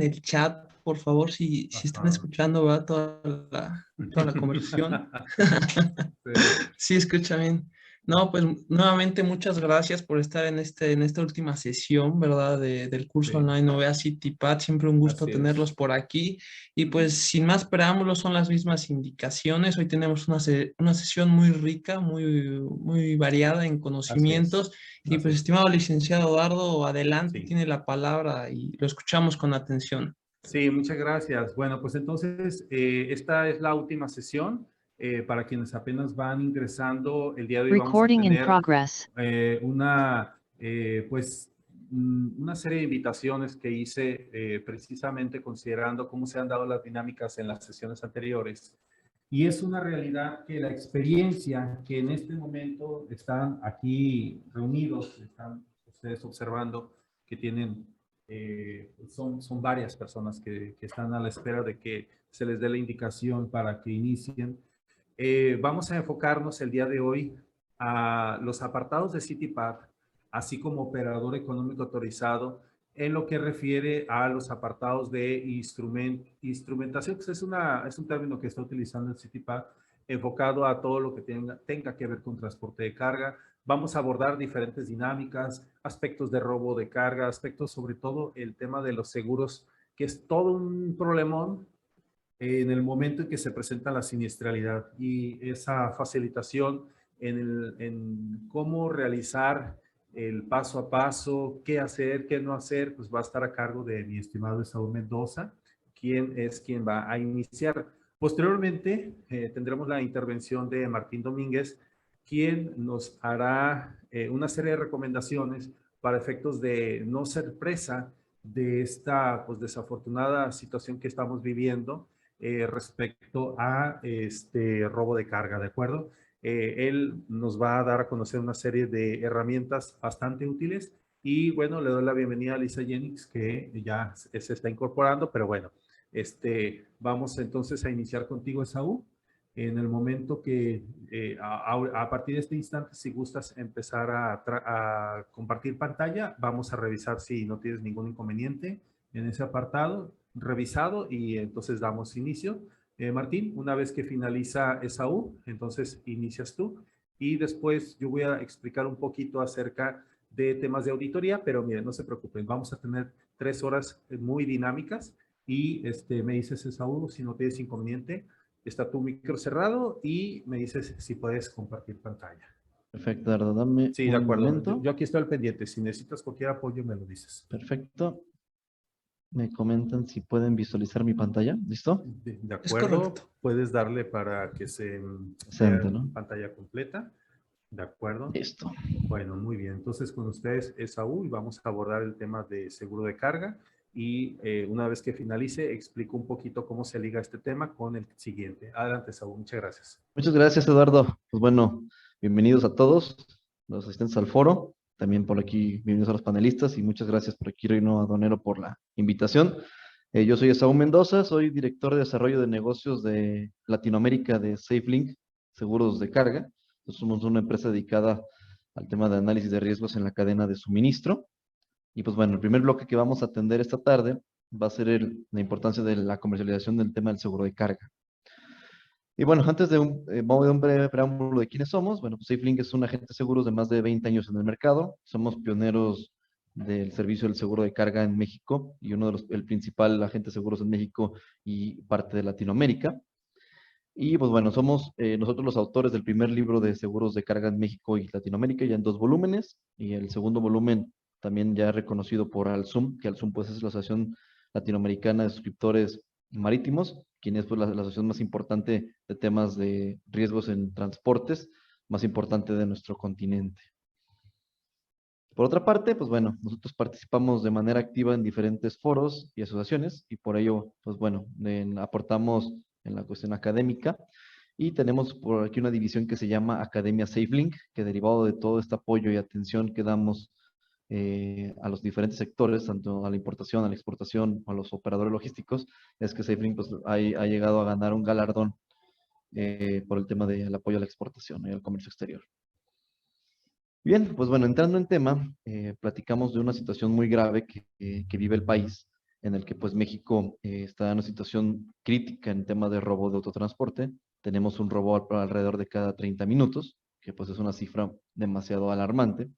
en el chat, por favor, si están Ajá. escuchando, ¿verdad? Toda la conversación. Sí, Sí, escucha bien. No, pues nuevamente muchas gracias por estar en esta última sesión, ¿verdad? Del curso sí, online Ovea CityPad. Siempre un gusto así es. tenerlos por aquí. Y pues sin más preámbulos, son las mismas indicaciones. Hoy tenemos una sesión muy rica, muy variada en Así es. conocimientos. Y Así pues, es. estimado licenciado Eduardo, adelante, Sí. tiene la palabra y lo escuchamos con atención. Sí, muchas gracias. Bueno, pues entonces esta es la última sesión. Para quienes apenas van ingresando, el día de hoy vamos a Recording in tener progress. una serie de invitaciones que hice precisamente considerando cómo se han dado las dinámicas en las sesiones anteriores. Y es una realidad que la experiencia que en este momento están aquí reunidos, están ustedes observando que tienen, son varias personas que están a la espera de que se les dé la indicación para que inicien. Vamos a enfocarnos el día de hoy a los apartados de CityPad, así como operador económico autorizado, en lo que refiere a los apartados de instrumentación, que es un término que está utilizando el CityPad, enfocado a todo lo que tenga que ver con transporte de carga. Vamos a abordar diferentes dinámicas, aspectos de robo de carga, aspectos sobre todo el tema de los seguros, que es todo un problemón en el momento en que se presenta la siniestralidad y esa facilitación en cómo realizar el paso a paso, qué hacer, qué no hacer, pues va a estar a cargo de mi estimado Esaú Mendoza, quien va a iniciar. Posteriormente, tendremos la intervención de Martín Domínguez, quien nos hará una serie de recomendaciones para efectos de no ser presa de esta pues, desafortunada situación que estamos viviendo respecto a este robo de carga, ¿de acuerdo? Él nos va a dar a conocer una serie de herramientas bastante útiles y bueno, le doy la bienvenida a Lisa Jennings que ya se está incorporando, pero bueno, vamos entonces a iniciar contigo, Esaú. En el momento que a partir de este instante, si gustas empezar a compartir pantalla, vamos a revisar si no tienes ningún inconveniente en ese apartado revisado y entonces damos inicio. Martín, una vez que finaliza Esaú, entonces inicias tú y después yo voy a explicar un poquito acerca de temas de auditoría, pero miren, no se preocupen, vamos a tener 3 horas muy dinámicas y me dices Esaú si no tienes inconveniente, está tu micro cerrado y me dices si puedes compartir pantalla. Perfecto, Eduardo, dame Sí, de un acuerdo. momento. Yo aquí estoy al pendiente. Si necesitas cualquier apoyo, me lo dices. Perfecto. Me comentan si pueden visualizar mi pantalla. ¿Listo? De Es acuerdo. correcto. Puedes darle para que se vea Excelente, ¿no? pantalla completa. De acuerdo. Listo. Bueno, muy bien. Entonces, con ustedes, Esaú, y vamos a abordar el tema de seguro de carga. Y una vez que finalice, explico un poquito cómo se liga este tema con el siguiente. Adelante, Esaú. Muchas gracias. Muchas gracias, Eduardo. Pues bueno, bienvenidos a todos los asistentes al foro. También por aquí, bienvenidos a los panelistas y muchas gracias por aquí, Reino Adonero, por la invitación. Yo soy Esaú Mendoza, soy director de desarrollo de negocios de Latinoamérica de SafeLink, seguros de carga. Nosotros somos una empresa dedicada al tema de análisis de riesgos en la cadena de suministro. Y pues bueno, el primer bloque que vamos a atender esta tarde va a ser la importancia de la comercialización del tema del seguro de carga. Y bueno, antes de vamos a dar un breve preámbulo de quiénes somos. Bueno, pues SafeLink es un agente de seguros de más de 20 años en el mercado. Somos pioneros del servicio del seguro de carga en México y el principal agente de seguros en México y parte de Latinoamérica. Y pues bueno, somos nosotros los autores del primer libro de seguros de carga en México y Latinoamérica, ya en 2 volúmenes. Y el segundo volumen también ya reconocido por Alsum, que Alsum pues es la Asociación Latinoamericana de Suscriptores Marítimos, quien es pues la asociación más importante de temas de riesgos en transportes, más importante de nuestro continente. Por otra parte, pues bueno, nosotros participamos de manera activa en diferentes foros y asociaciones y por ello, pues bueno, aportamos en la cuestión académica y tenemos por aquí una división que se llama Academia SafeLink, que derivado de todo este apoyo y atención que damos a los diferentes sectores, tanto a la importación, a la exportación, a los operadores logísticos, es que SafeLink pues, ha llegado a ganar un galardón por el tema del apoyo a la exportación y al comercio exterior. Bien, pues bueno, entrando en tema, platicamos de una situación muy grave que vive el país en el que pues México está en una situación crítica en tema de robo de autotransporte. Tenemos un robo alrededor de cada 30 minutos, que pues es una cifra demasiado alarmante.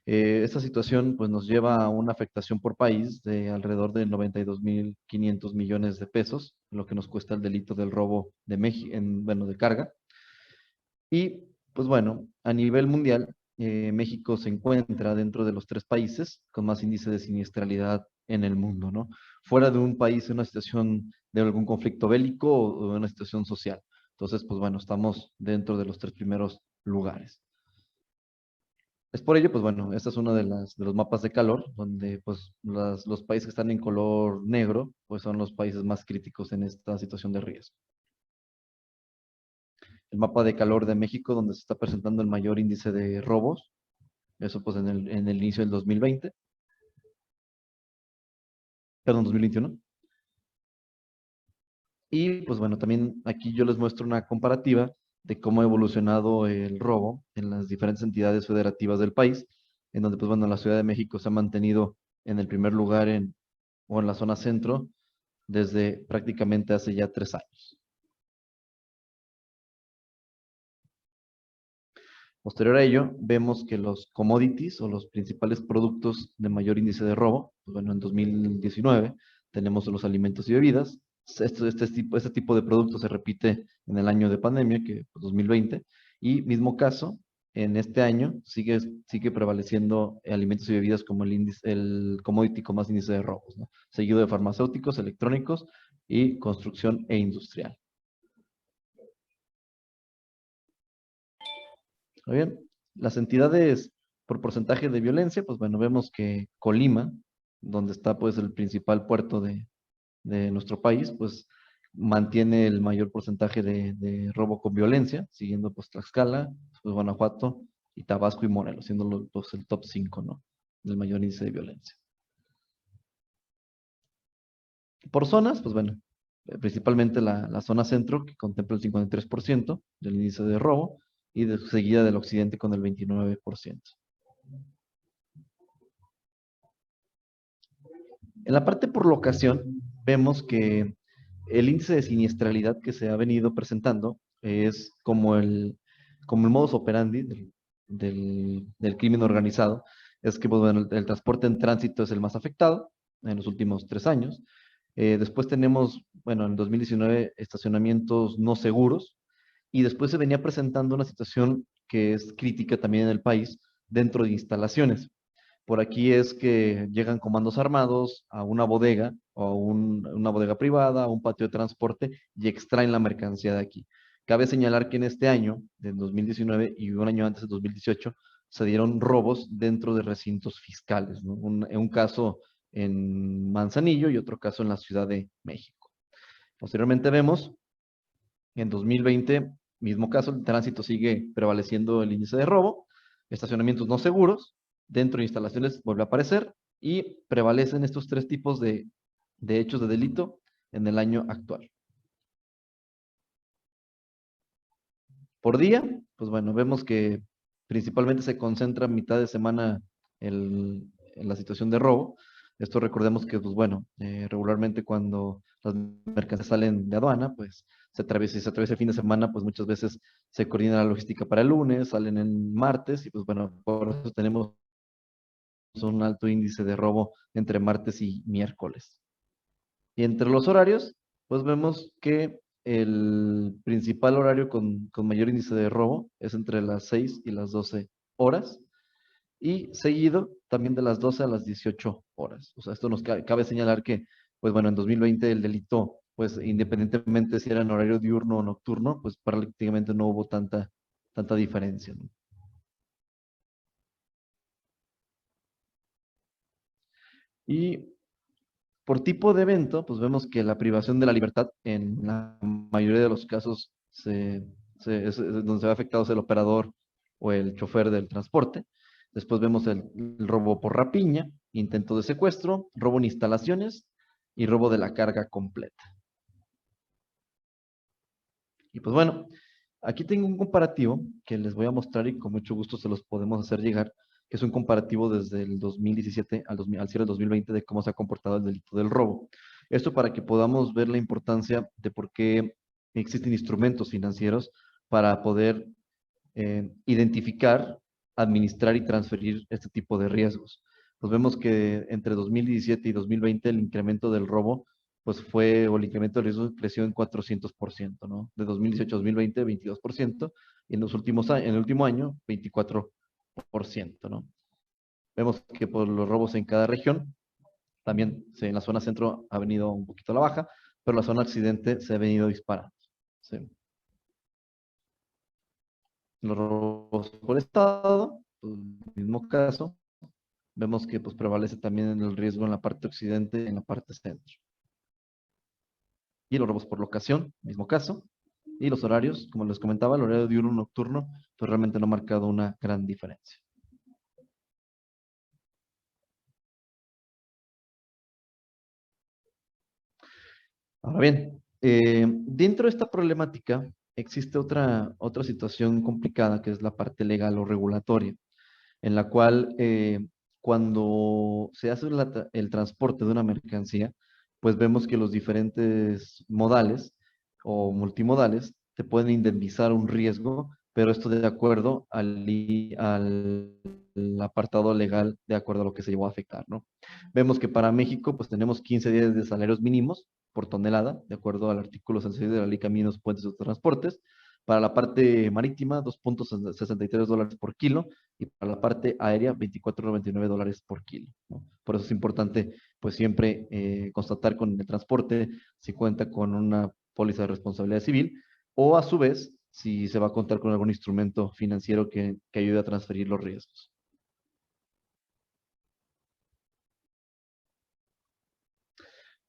Esta situación pues nos lleva a una afectación por país de alrededor de 92.500 millones de pesos, lo que nos cuesta el delito del robo de bueno, de carga. Y pues bueno, a nivel mundial, México se encuentra dentro de los 3 países con más índice de siniestralidad en el mundo, ¿no? Fuera de un país en una situación de algún conflicto bélico o una situación social. Entonces, pues bueno, estamos dentro de los 3 primeros lugares. Es por ello, pues bueno, esta es una de los mapas de calor, donde pues los países que están en color negro, pues son los países más críticos en esta situación de riesgo. El mapa de calor de México, donde se está presentando el mayor índice de robos, eso pues en el inicio del 2020, perdón, 2021. Y pues bueno, también aquí yo les muestro una comparativa de cómo ha evolucionado el robo en las diferentes entidades federativas del país, en donde pues bueno, la Ciudad de México se ha mantenido en el primer lugar o en la zona centro desde prácticamente hace ya 3 años. Posterior a ello, vemos que los commodities o los principales productos de mayor índice de robo, pues bueno, en 2019 tenemos los alimentos y bebidas. Este tipo de productos se repite en el año de pandemia, que fue 2020, y mismo caso, en este año sigue prevaleciendo alimentos y bebidas como el commodity con más índice de robos, ¿no? Seguido de farmacéuticos, electrónicos y construcción e industrial. Muy bien, las entidades por porcentaje de violencia, pues bueno, vemos que Colima, donde está pues el principal puerto de nuestro país, pues mantiene el mayor porcentaje de robo con violencia, siguiendo pues Tlaxcala, pues Guanajuato y Tabasco y Morelos, siendo el top 5, ¿no? Del mayor índice de violencia. Por zonas, pues bueno, principalmente la zona centro, que contempla el 53% del índice de robo, y seguida del occidente con el 29%. En la parte por locación, vemos que el índice de siniestralidad que se ha venido presentando es como el modus operandi del crimen organizado. Es que pues, bueno, el transporte en tránsito es el más afectado en los últimos 3 años. Después tenemos, bueno, en 2019 estacionamientos no seguros, y después se venía presentando una situación que es crítica también en el país dentro de instalaciones. Por aquí es que llegan comandos armados a una bodega o a una bodega privada, a un patio de transporte y extraen la mercancía de aquí. Cabe señalar que en este año, de 2019 y un año antes de 2018, se dieron robos dentro de recintos fiscales, ¿no? Un caso en Manzanillo y otro caso en la Ciudad de México. Posteriormente vemos, en 2020, mismo caso, el tránsito sigue prevaleciendo el índice de robo, estacionamientos no seguros, dentro de instalaciones vuelve a aparecer y prevalecen estos 3 tipos de hechos de delito en el año actual. Por día, pues bueno, vemos que principalmente se concentra a mitad de semana en la situación de robo. Esto recordemos que, pues bueno, regularmente cuando las mercancías salen de aduana, pues si se atraviesa el fin de semana, pues muchas veces se coordina la logística para el lunes, salen el martes y pues bueno, por eso tenemos un alto índice de robo entre martes y miércoles. Y entre los horarios, pues vemos que el principal horario con mayor índice de robo es entre las 6 y las 12 horas, y seguido también de las 12 a las 18 horas. O sea, esto nos cabe señalar que, pues bueno, en 2020 el delito, pues independientemente si era en horario diurno o nocturno, pues prácticamente no hubo tanta diferencia, ¿no? Y por tipo de evento, pues vemos que la privación de la libertad en la mayoría de los casos es donde se ve afectado es el operador o el chofer del transporte. Después vemos el robo por rapiña, intento de secuestro, robo en instalaciones y robo de la carga completa. Y pues bueno, aquí tengo un comparativo que les voy a mostrar y con mucho gusto se los podemos hacer llegar es un comparativo desde el 2017 al cierre del 2020 de cómo se ha comportado el delito del robo. Esto para que podamos ver la importancia de por qué existen instrumentos financieros para poder identificar, administrar y transferir este tipo de riesgos. Pues vemos que entre 2017 y 2020 el incremento del robo, pues o el incremento del riesgo creció en 400%, ¿no? De 2018 a 2020, 22%, y en en el último año, 24%, ¿no? Vemos que por los robos en cada región, también en la zona centro ha venido un poquito a la baja, pero la zona occidente se ha venido disparando. ¿Sí? Los robos por estado, pues, mismo caso, vemos que pues, prevalece también el riesgo en la parte occidente y en la parte centro. Y los robos por locación, mismo caso. Y los horarios, como les comentaba, el horario diurno nocturno, pues realmente no ha marcado una gran diferencia. Ahora bien, dentro de esta problemática existe otra situación complicada que es la parte legal o regulatoria, en la cual cuando se hace el transporte de una mercancía, pues vemos que los diferentes modales o multimodales te pueden indemnizar un riesgo, pero esto de acuerdo al apartado legal, de acuerdo a lo que se llevó a afectar, ¿no? Vemos que para México, pues tenemos 15 días de salarios mínimos por tonelada, de acuerdo al artículo 66 de la Ley Caminos, Puentes y Transportes. Para la parte marítima, $2.63 por kilo, y para la parte aérea, $24.99 por kilo, ¿no? Por eso es importante, pues siempre constatar con el transporte si cuenta con una póliza de responsabilidad civil, o a su vez, si se va a contar con algún instrumento financiero que ayude a transferir los riesgos.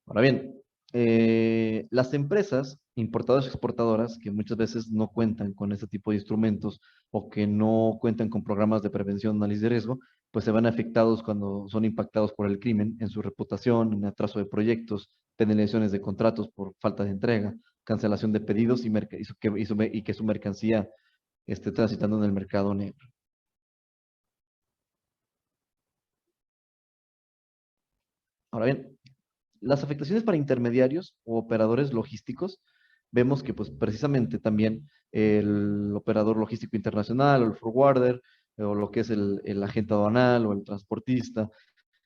Ahora bien, las empresas importadoras y exportadoras que muchas veces no cuentan con este tipo de instrumentos o que no cuentan con programas de prevención, análisis de riesgo, pues se van afectados cuando son impactados por el crimen en su reputación, en atraso de proyectos, penalizaciones de contratos por falta de entrega, cancelación de pedidos y que su mercancía esté transitando en el mercado negro. Ahora bien, las afectaciones para intermediarios o operadores logísticos, vemos que pues precisamente también el operador logístico internacional o el forwarder o lo que es el agente aduanal o el transportista,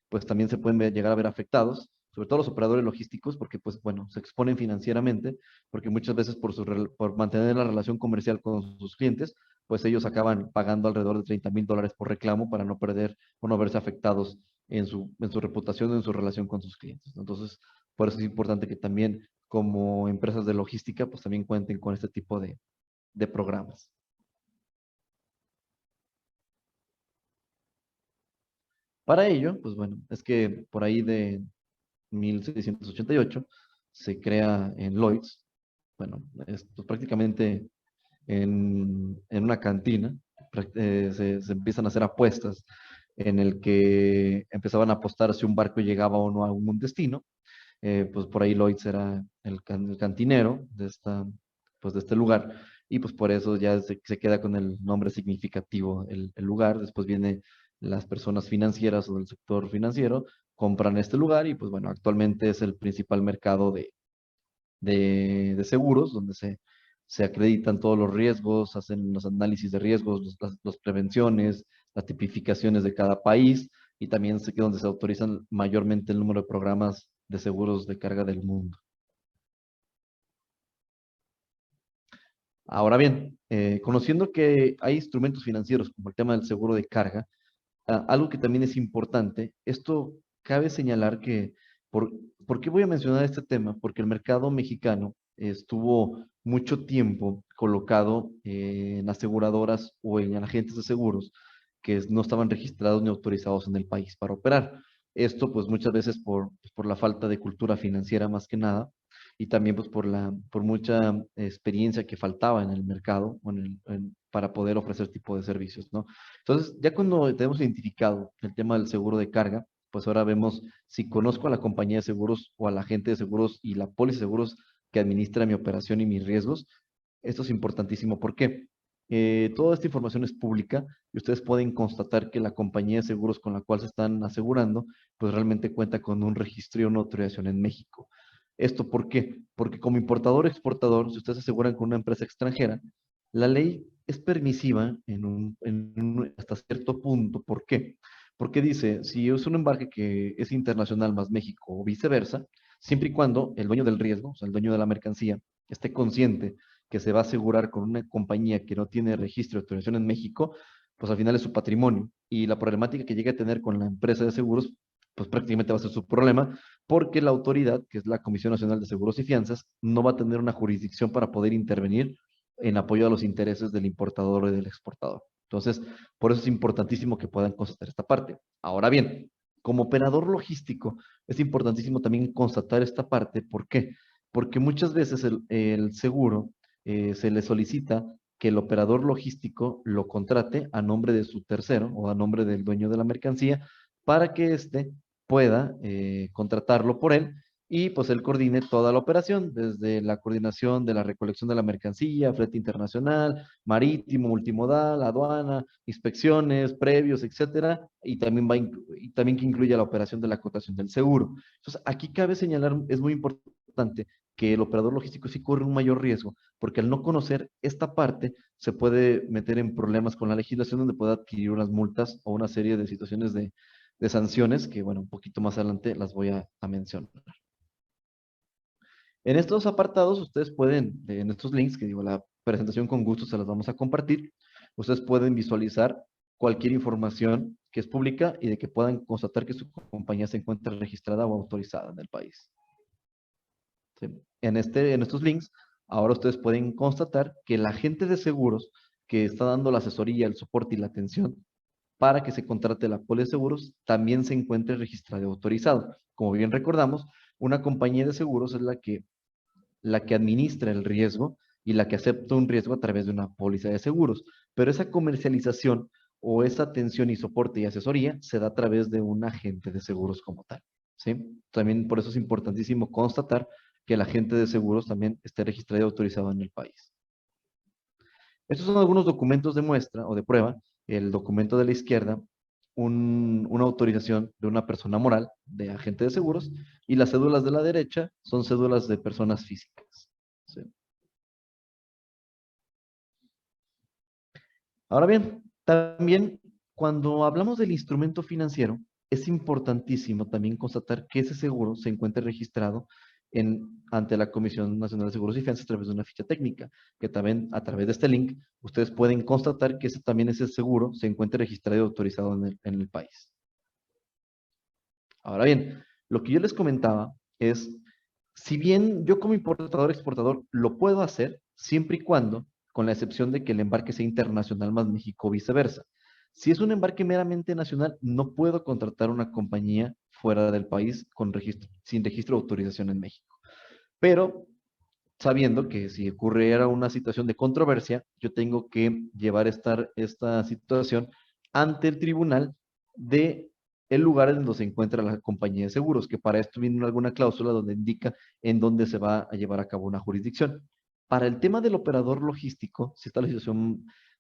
pues también se pueden llegar a ver afectados, sobre todo los operadores logísticos, porque pues bueno, se exponen financieramente, porque muchas veces por mantener la relación comercial con sus clientes, pues ellos acaban pagando alrededor de $30,000 por reclamo para no perder o no verse afectados en su reputación o en su relación con sus clientes, ¿no? Entonces, por eso es importante que también como empresas de logística, pues también cuenten con este tipo de programas. Para ello, pues bueno, es que por ahí de 1688 se crea en Lloyd's, bueno, esto prácticamente en una cantina, se empiezan a hacer apuestas en el que empezaban a apostar si un barco llegaba o no a un destino. Pues por ahí Lloyd's era el cantinero pues de este lugar, y pues por eso ya se queda con el nombre significativo el lugar. Después viene las personas financieras o del sector financiero, compran este lugar y pues bueno, actualmente es el principal mercado de seguros, donde se acreditan todos los riesgos, hacen los análisis de riesgos, las prevenciones, las tipificaciones de cada país, y también es donde se autorizan mayormente el número de programas de seguros de carga del mundo. Ahora bien, conociendo que hay instrumentos financieros como el tema del seguro de carga, algo que también es importante, esto cabe señalar que, por, ¿por qué voy a mencionar este tema? Porque el mercado mexicano estuvo mucho tiempo colocado en aseguradoras o en agentes de seguros que no estaban registrados ni autorizados en el país para operar. Esto pues muchas veces por la falta de cultura financiera más que nada, y también pues por mucha experiencia que faltaba en el mercado para poder ofrecer tipo de servicios, ¿no? Entonces, ya cuando tenemos identificado el tema del seguro de carga, pues ahora vemos si conozco a la compañía de seguros o al agente de seguros y la póliza de seguros que administra mi operación y mis riesgos. Esto es importantísimo. ¿Por qué? toda esta información es pública y ustedes pueden constatar que la compañía de seguros con la cual se están asegurando, pues realmente cuenta con un registro y una autorización en México. ¿Esto por qué? Porque como importador o exportador, si ustedes se aseguran con una empresa extranjera, la ley es permisiva hasta cierto punto. ¿Por qué? Porque dice, si es un embarque que es internacional más México o viceversa, siempre y cuando el dueño del riesgo, o sea, el dueño de la mercancía, esté consciente que se va a asegurar con una compañía que no tiene registro de autorización en México, pues al final es su patrimonio. Y la problemática que llegue a tener con la empresa de seguros, pues prácticamente va a ser su problema, porque la autoridad, que es la Comisión Nacional de Seguros y Fianzas, no va a tener una jurisdicción para poder intervenir en apoyo a los intereses del importador y del exportador. Entonces, por eso es importantísimo que puedan constatar esta parte. Ahora bien, como operador logístico, es importantísimo también constatar esta parte. ¿Por qué? Porque muchas veces el seguro se le solicita que el operador logístico lo contrate a nombre de su tercero o a nombre del dueño de la mercancía para que éste pueda contratarlo por él y pues él coordine toda la operación, desde la coordinación de la recolección de la mercancía, flete internacional, marítimo, multimodal, aduana, inspecciones, previos, etcétera, y también y también que incluya la operación de la cotación del seguro. Entonces, aquí cabe señalar, es muy importante que el operador logístico sí corre un mayor riesgo, porque al no conocer esta parte se puede meter en problemas con la legislación donde puede adquirir unas multas o una serie de situaciones de sanciones que, bueno, un poquito más adelante las voy a mencionar. En estos apartados, ustedes pueden, en estos links, que digo, la presentación con gusto se las vamos a compartir, ustedes pueden visualizar cualquier información que es pública y de que puedan constatar que su compañía se encuentra registrada o autorizada en el país. ¿Sí? En estos links, ahora ustedes pueden constatar que el agente de seguros que está dando la asesoría, el soporte y la atención para que se contrate la póliza de seguros también se encuentre registrado y autorizado. Como bien recordamos, una compañía de seguros es la que administra el riesgo y la que acepta un riesgo a través de una póliza de seguros. Pero esa comercialización o esa atención y soporte y asesoría se da a través de un agente de seguros como tal. ¿Sí? También por eso es importantísimo constatar que el agente de seguros también esté registrado y autorizado en el país. Estos son algunos documentos de muestra o de prueba. El documento de la izquierda, una autorización de una persona moral, de agente de seguros, y las cédulas de la derecha son cédulas de personas físicas. ¿Sí? Ahora bien, también cuando hablamos del instrumento financiero, es importantísimo también constatar que ese seguro se encuentre registrado ante la Comisión Nacional de Seguros y Fianzas a través de una ficha técnica, que también a través de este link ustedes pueden constatar que ese seguro se encuentre registrado y autorizado en el país. Ahora bien, lo que yo les comentaba es, si bien yo como importador-exportador lo puedo hacer, siempre y cuando, con la excepción de que el embarque sea internacional más México o viceversa. Si es un embarque meramente nacional, no puedo contratar una compañía fuera del país sin registro de autorización en México. Pero sabiendo que si ocurriera una situación de controversia, yo tengo que llevar esta situación ante el tribunal de el lugar en donde se encuentra la compañía de seguros, que para esto viene alguna cláusula donde indica en dónde se va a llevar a cabo una jurisdicción. Para el tema del operador logístico, si está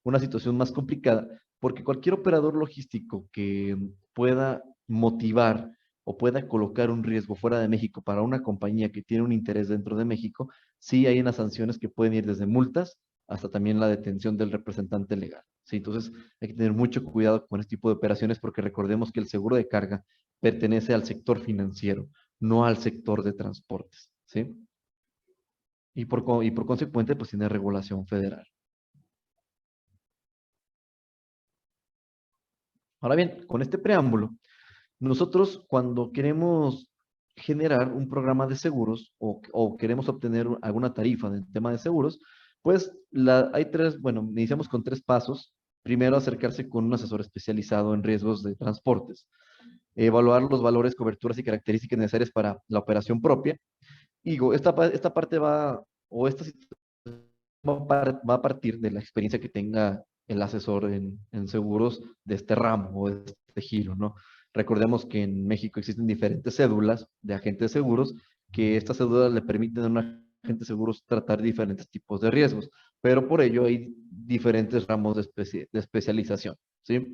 una situación más complicada, porque cualquier operador logístico que pueda motivar o pueda colocar un riesgo fuera de México para una compañía que tiene un interés dentro de México, sí hay unas sanciones que pueden ir desde multas hasta también la detención del representante legal. ¿Sí? Entonces hay que tener mucho cuidado con este tipo de operaciones porque recordemos que el seguro de carga pertenece al sector financiero, no al sector de transportes. ¿Sí? Y por consecuente, pues tiene regulación federal. Ahora bien, con este preámbulo, nosotros cuando queremos generar un programa de seguros o queremos obtener alguna tarifa del tema de seguros, pues hay bueno, iniciamos con 3 pasos. Primero, acercarse con un asesor especializado en riesgos de transportes, evaluar los valores, coberturas y características necesarias para la operación propia. Y digo, esta parte o esta situación va a partir de la experiencia que tenga el asesor en seguros de este ramo o de este giro, ¿no? Recordemos que en México existen diferentes cédulas de agentes de seguros que estas cédulas le permiten a un agente de seguros tratar diferentes tipos de riesgos, pero por ello hay diferentes ramos de especialización, ¿sí?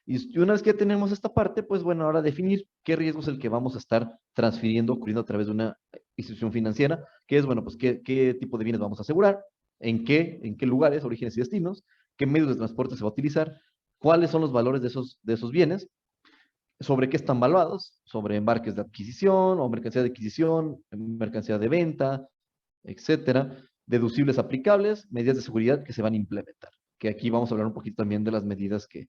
Y una vez que tenemos esta parte, pues bueno, ahora definir qué riesgo es el que vamos a estar transfiriendo, ocurriendo a través de una institución financiera, que es, bueno, pues qué tipo de bienes vamos a asegurar, en qué lugares, orígenes y destinos, qué medios de transporte se va a utilizar, cuáles son los valores de esos bienes, sobre qué están valuados, sobre embarques de adquisición o mercancía de adquisición, mercancía de venta, etcétera, deducibles aplicables, medidas de seguridad que se van a implementar. Que aquí vamos a hablar un poquito también de las medidas que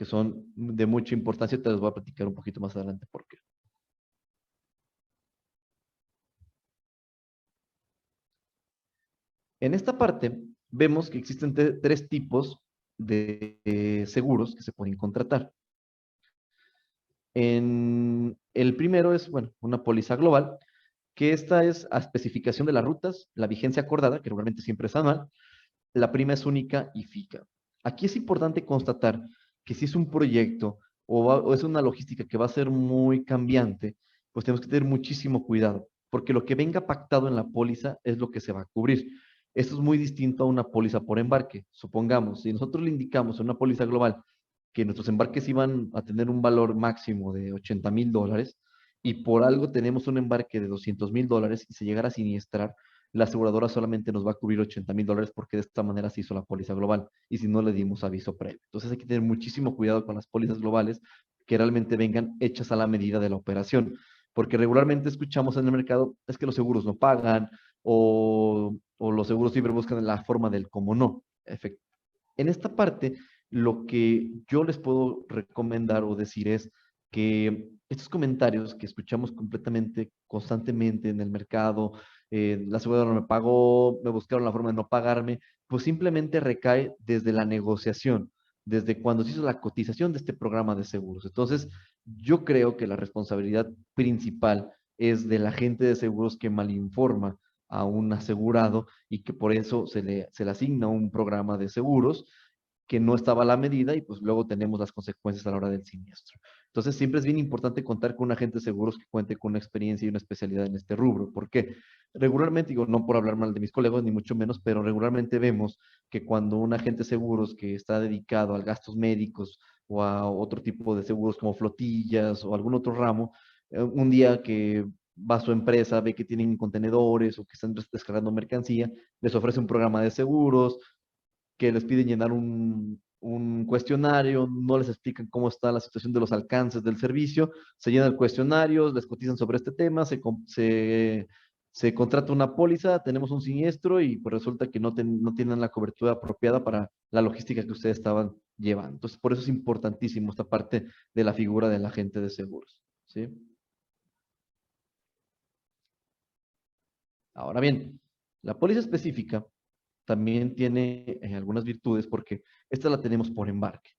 son de mucha importancia, te las voy a platicar un poquito más adelante por qué. En esta parte vemos que existen tres tipos de seguros que se pueden contratar. El primero es, bueno, una póliza global, que esta es a especificación de las rutas, la vigencia acordada, que normalmente siempre es anual, la prima es única y fija. Aquí es importante constatar que si es un proyecto o es una logística que va a ser muy cambiante, pues tenemos que tener muchísimo cuidado, porque lo que venga pactado en la póliza es lo que se va a cubrir. Esto es muy distinto a una póliza por embarque. Supongamos, si nosotros le indicamos en una póliza global que nuestros embarques iban a tener un valor máximo de $80,000 y por algo tenemos un embarque de $200,000 y se llegara a siniestrar, la aseguradora solamente nos va a cubrir $80,000 porque de esta manera se hizo la póliza global y si no le dimos aviso previo. Entonces hay que tener muchísimo cuidado con las pólizas globales que realmente vengan hechas a la medida de la operación, porque regularmente escuchamos en el mercado es que los seguros no pagan o los seguros siempre buscan la forma del cómo no. En esta parte, lo que yo les puedo recomendar o decir es que estos comentarios que escuchamos completamente, constantemente en el mercado, la aseguradora no me pagó, me buscaron la forma de no pagarme, pues simplemente recae desde la negociación, desde cuando se hizo la cotización de este programa de seguros. Entonces, yo creo que la responsabilidad principal es del agente de seguros que malinforma a un asegurado y que por eso se le asigna un programa de seguros que no estaba a la medida y pues luego tenemos las consecuencias a la hora del siniestro. Entonces siempre es bien importante contar con un agente de seguros que cuente con una experiencia y una especialidad en este rubro. ¿Por qué? Regularmente, digo, no por hablar mal de mis colegas, ni mucho menos, pero regularmente vemos que cuando un agente de seguros que está dedicado a gastos médicos o a otro tipo de seguros como flotillas o algún otro ramo, un día que va a su empresa, ve que tienen contenedores o que están descargando mercancía, les ofrece un programa de seguros, que les piden llenar un cuestionario, no les explican cómo está la situación de los alcances del servicio, se llena el cuestionario, les cotizan sobre este tema, se contrata una póliza, tenemos un siniestro y pues resulta que no tienen la cobertura apropiada para la logística que ustedes estaban llevando. Entonces, por eso es importantísimo esta parte de la figura del agente de seguros, ¿sí? Ahora bien, la póliza específica también tiene algunas virtudes porque esta la tenemos por embarque.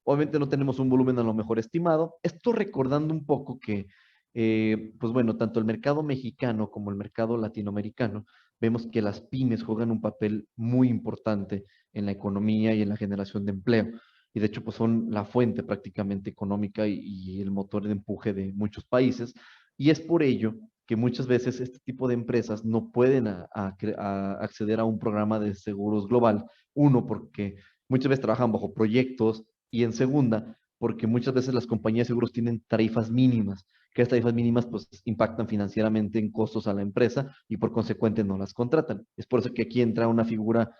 Obviamente no tenemos un volumen a lo mejor estimado. Esto recordando un poco que, pues bueno, tanto el mercado mexicano como el mercado latinoamericano, vemos que las pymes juegan un papel muy importante en la economía y en la generación de empleo. Y de hecho, pues son la fuente prácticamente económica y el motor de empuje de muchos países. Y es por ello que muchas veces este tipo de empresas no pueden acceder a un programa de seguros global. Uno, porque muchas veces trabajan bajo proyectos y en segunda, porque muchas veces las compañías de seguros tienen tarifas mínimas, que estas tarifas mínimas pues impactan financieramente en costos a la empresa y por consecuente no las contratan. Es por eso que aquí entra una figura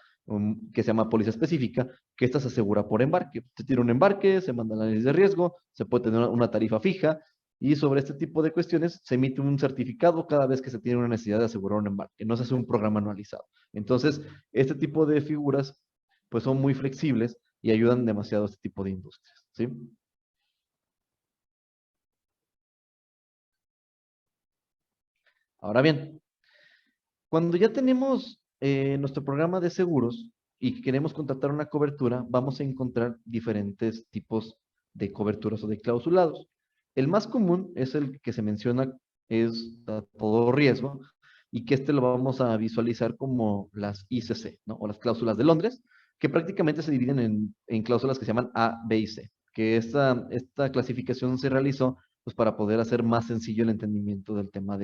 que se llama póliza específica, que esta se asegura por embarque. Se tiene un embarque, se manda el análisis de riesgo, se puede tener una tarifa fija y sobre este tipo de cuestiones se emite un certificado cada vez que se tiene una necesidad de asegurar un embarque. No se hace un programa anualizado. Entonces, este tipo de figuras pues son muy flexibles y ayudan demasiado a este tipo de industrias, ¿sí? Ahora bien, cuando ya tenemos nuestro programa de seguros y queremos contratar una cobertura, vamos a encontrar diferentes tipos de coberturas o de clausulados. El más común es el que se menciona, es a todo riesgo, y que este lo vamos a visualizar como las ICC, ¿no? O las cláusulas de Londres, que prácticamente se dividen en cláusulas que se llaman A, B y C, que esta clasificación se realizó pues, para poder hacer más sencillo el entendimiento del tema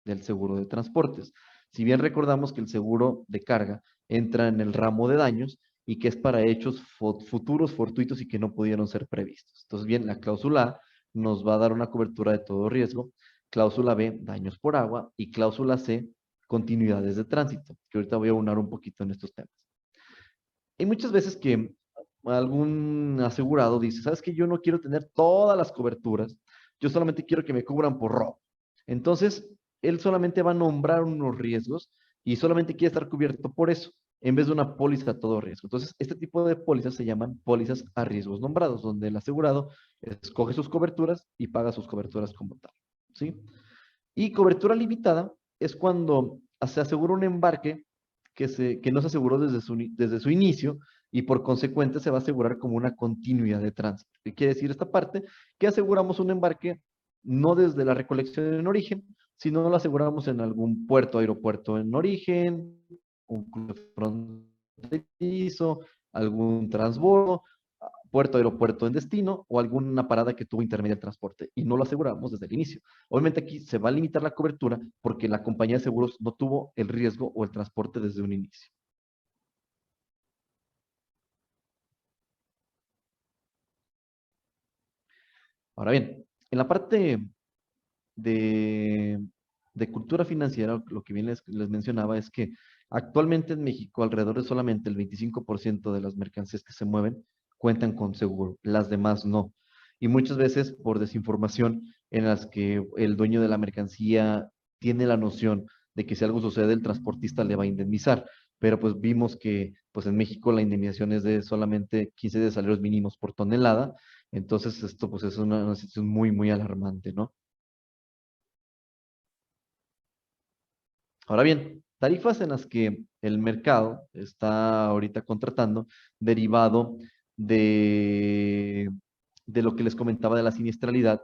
del seguro de transportes. Si bien recordamos que el seguro de carga entra en el ramo de daños y que es para hechos futuros, fortuitos y que no pudieron ser previstos. Entonces, bien, la cláusula A nos va a dar una cobertura de todo riesgo, cláusula B, daños por agua, y cláusula C, continuidades de tránsito, que ahorita voy a unar un poquito en estos temas. Hay muchas veces que algún asegurado dice, ¿sabes qué? Yo no quiero tener todas las coberturas, yo solamente quiero que me cubran por robo. Entonces, él solamente va a nombrar unos riesgos y solamente quiere estar cubierto por eso, en vez de una póliza a todo riesgo. Entonces, este tipo de pólizas se llaman pólizas a riesgos nombrados, donde el asegurado escoge sus coberturas y paga sus coberturas como tal, ¿sí? Y cobertura limitada es cuando se asegura un embarque que no se aseguró desde su inicio y por consecuente se va a asegurar como una continuidad de tránsito. ¿Qué quiere decir esta parte? Que aseguramos un embarque no desde la recolección en origen, sino lo aseguramos en algún puerto, aeropuerto en origen, un cruce fronterizo, algún transbordo, puerto, aeropuerto en destino o alguna parada que tuvo intermedia de transporte y no lo aseguramos desde el inicio. Obviamente aquí se va a limitar la cobertura porque la compañía de seguros no tuvo el riesgo o el transporte desde un inicio. Ahora bien, en la parte de, de cultura financiera, lo que bien les mencionaba es que actualmente en México alrededor de solamente el 25% de las mercancías que se mueven cuentan con seguro, las demás no. Y muchas veces por desinformación en las que el dueño de la mercancía tiene la noción de que si algo sucede el transportista le va a indemnizar, pero pues vimos que pues en México la indemnización es de solamente 15 de salarios mínimos por tonelada, entonces esto pues es una situación muy, muy alarmante, ¿no? Ahora bien, tarifas en las que el mercado está ahorita contratando derivado de, de lo que les comentaba de la siniestralidad.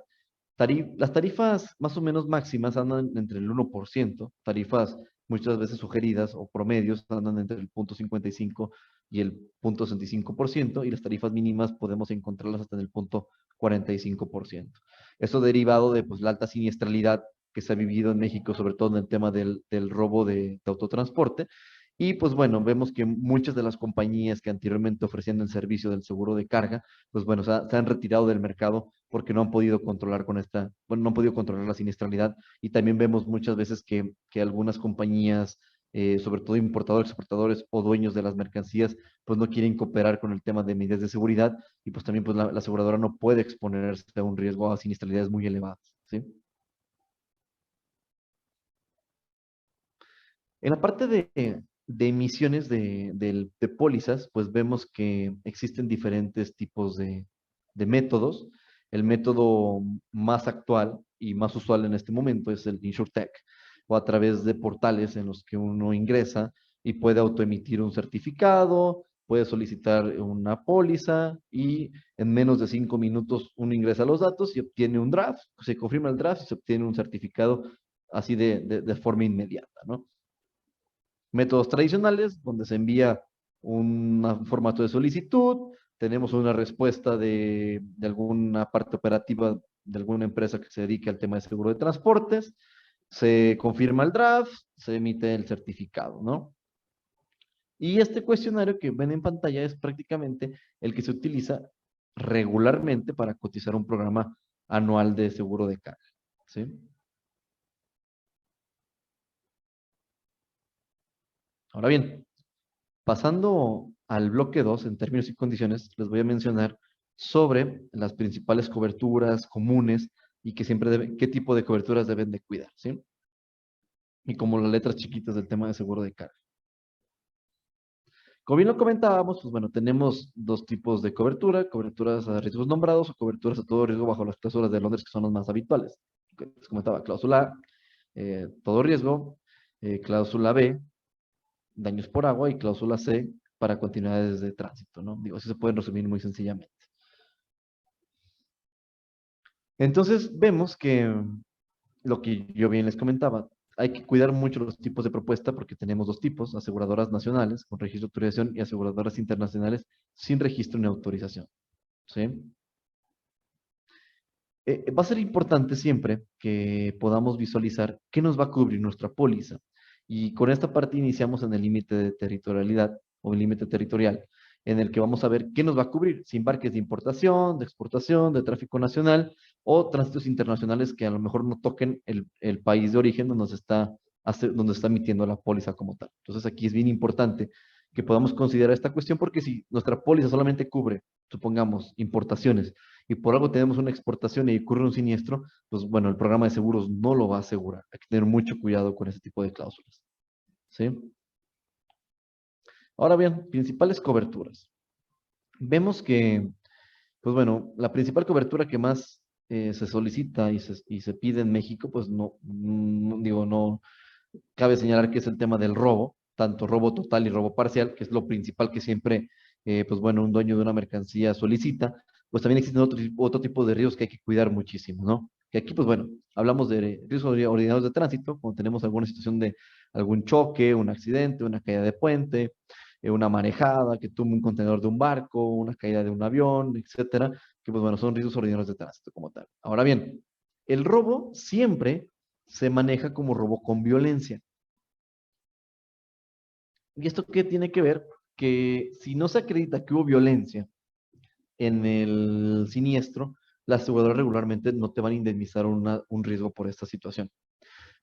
Las tarifas más o menos máximas andan entre el 1%, tarifas muchas veces sugeridas o promedios andan entre el 0,55 y el 0,65% y las tarifas mínimas podemos encontrarlas hasta en el 0,45%. Eso derivado de pues, la alta siniestralidad que se ha vivido en México, sobre todo en el tema del robo de autotransporte. Y pues bueno, vemos que muchas de las compañías que anteriormente ofrecían el servicio del seguro de carga, pues bueno, se han retirado del mercado porque no han podido controlar bueno, no han podido controlar la siniestralidad. Y también vemos muchas veces que algunas compañías, sobre todo importadores, exportadores o dueños de las mercancías, pues no quieren cooperar con el tema de medidas de seguridad y pues también pues la aseguradora no puede exponerse a un riesgo a siniestralidades muy elevadas, ¿sí? En la parte de emisiones de pólizas, pues vemos que existen diferentes tipos de métodos. El método más actual y más usual en este momento es el InsurTech, o a través de portales en los que uno ingresa y puede autoemitir un certificado, puede solicitar una póliza y en menos de 5 minutos uno ingresa los datos y obtiene un draft, se confirma el draft y se obtiene un certificado así de forma inmediata, ¿no? Métodos tradicionales, donde se envía un formato de solicitud, tenemos una respuesta de alguna parte operativa de alguna empresa que se dedique al tema de seguro de transportes, se confirma el draft, se emite el certificado, ¿no? Y este cuestionario que ven en pantalla es prácticamente el que se utiliza regularmente para cotizar un programa anual de seguro de carga, ¿sí? Ahora bien, pasando al bloque 2 en términos y condiciones, les voy a mencionar sobre las principales coberturas comunes y que siempre qué tipo de coberturas deben de cuidar, ¿sí? Y como las letras chiquitas del tema de seguro de carga. Como bien lo comentábamos, pues bueno, tenemos dos tipos de cobertura, coberturas a riesgos nombrados o coberturas a todo riesgo bajo las cláusulas de Londres, que son las más habituales. Les comentaba, cláusula A, todo riesgo, cláusula B, daños por agua y cláusula C para continuidades de tránsito, ¿no? Digo, así se pueden resumir muy sencillamente. Entonces, vemos que lo que yo bien les comentaba, hay que cuidar mucho los tipos de propuesta porque tenemos dos tipos, aseguradoras nacionales con registro de autorización y aseguradoras internacionales sin registro ni autorización, ¿sí? Va a ser importante siempre que podamos visualizar qué nos va a cubrir nuestra póliza. Y con esta parte iniciamos en el límite de territorialidad o el límite territorial, en el que vamos a ver qué nos va a cubrir, si embarques de importación, de exportación, de tráfico nacional o tránsitos internacionales que a lo mejor no toquen el país de origen donde está emitiendo la póliza como tal. Entonces aquí es bien importante que podamos considerar esta cuestión porque si nuestra póliza solamente cubre, supongamos, importaciones y por algo tenemos una exportación y ocurre un siniestro, pues bueno, el programa de seguros no lo va a asegurar. Hay que tener mucho cuidado con ese tipo de cláusulas. ¿Sí? Ahora bien, principales coberturas. Vemos que, pues bueno, la principal cobertura que más se solicita y se pide en México, pues no cabe señalar que es el tema del robo, tanto robo total y robo parcial, que es lo principal que siempre, pues bueno, un dueño de una mercancía solicita. Pues también existen otro tipo de riesgos que hay que cuidar muchísimo, ¿no? Que aquí, pues bueno, hablamos de riesgos ordinarios de tránsito, cuando tenemos alguna situación de algún choque, un accidente, una caída de puente, una marejada, que tumbe un contenedor de un barco, una caída de un avión, etcétera, que pues bueno, son riesgos ordinarios de tránsito como tal. Ahora bien, el robo siempre se maneja como robo con violencia. ¿Y esto qué tiene que ver? Que si no se acredita que hubo violencia en el siniestro, la aseguradora regularmente no te van a indemnizar un riesgo por esta situación.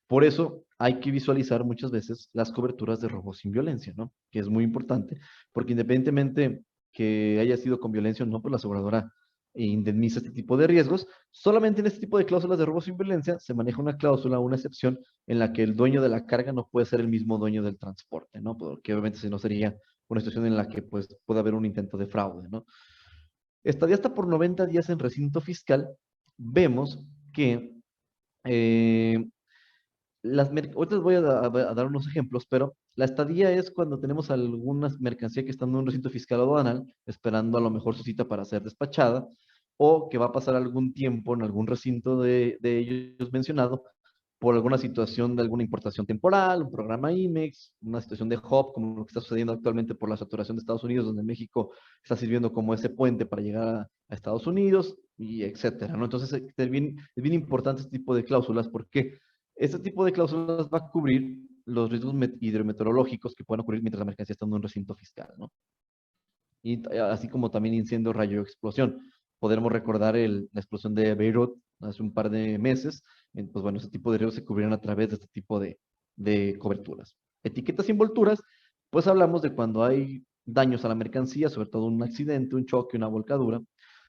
Por eso hay que visualizar muchas veces las coberturas de robo sin violencia, ¿no? Que es muy importante, porque independientemente que haya sido con violencia o no, pues la aseguradora indemniza este tipo de riesgos. Solamente en este tipo de cláusulas de robo sin violencia se maneja una cláusula, una excepción, en la que el dueño de la carga no puede ser el mismo dueño del transporte, ¿no? Porque obviamente si no sería una situación en la que pues puede haber un intento de fraude, ¿no? Estadía hasta por 90 días en recinto fiscal, vemos que eh, ahorita les voy a dar unos ejemplos, pero la estadía es cuando tenemos alguna mercancía que está en un recinto fiscal o aduanal, esperando a lo mejor su cita para ser despachada, o que va a pasar algún tiempo en algún recinto de ellos mencionado, por alguna situación de alguna importación temporal, un programa IMEX, una situación de hub, como lo que está sucediendo actualmente por la saturación de Estados Unidos, donde México está sirviendo como ese puente para llegar a Estados Unidos, y etcétera, ¿no? Entonces, es bien importante este tipo de cláusulas porque este tipo de cláusulas va a cubrir los riesgos hidrometeorológicos que pueden ocurrir mientras la mercancía está en un recinto fiscal, ¿no? Y así como también incendio, rayo, explosión. Podremos recordar la explosión de Beirut hace un par de meses. Pues bueno, ese tipo de riesgos se cubrirán a través de este tipo de coberturas. Etiquetas y envolturas, pues hablamos de cuando hay daños a la mercancía, sobre todo un accidente, un choque, una volcadura,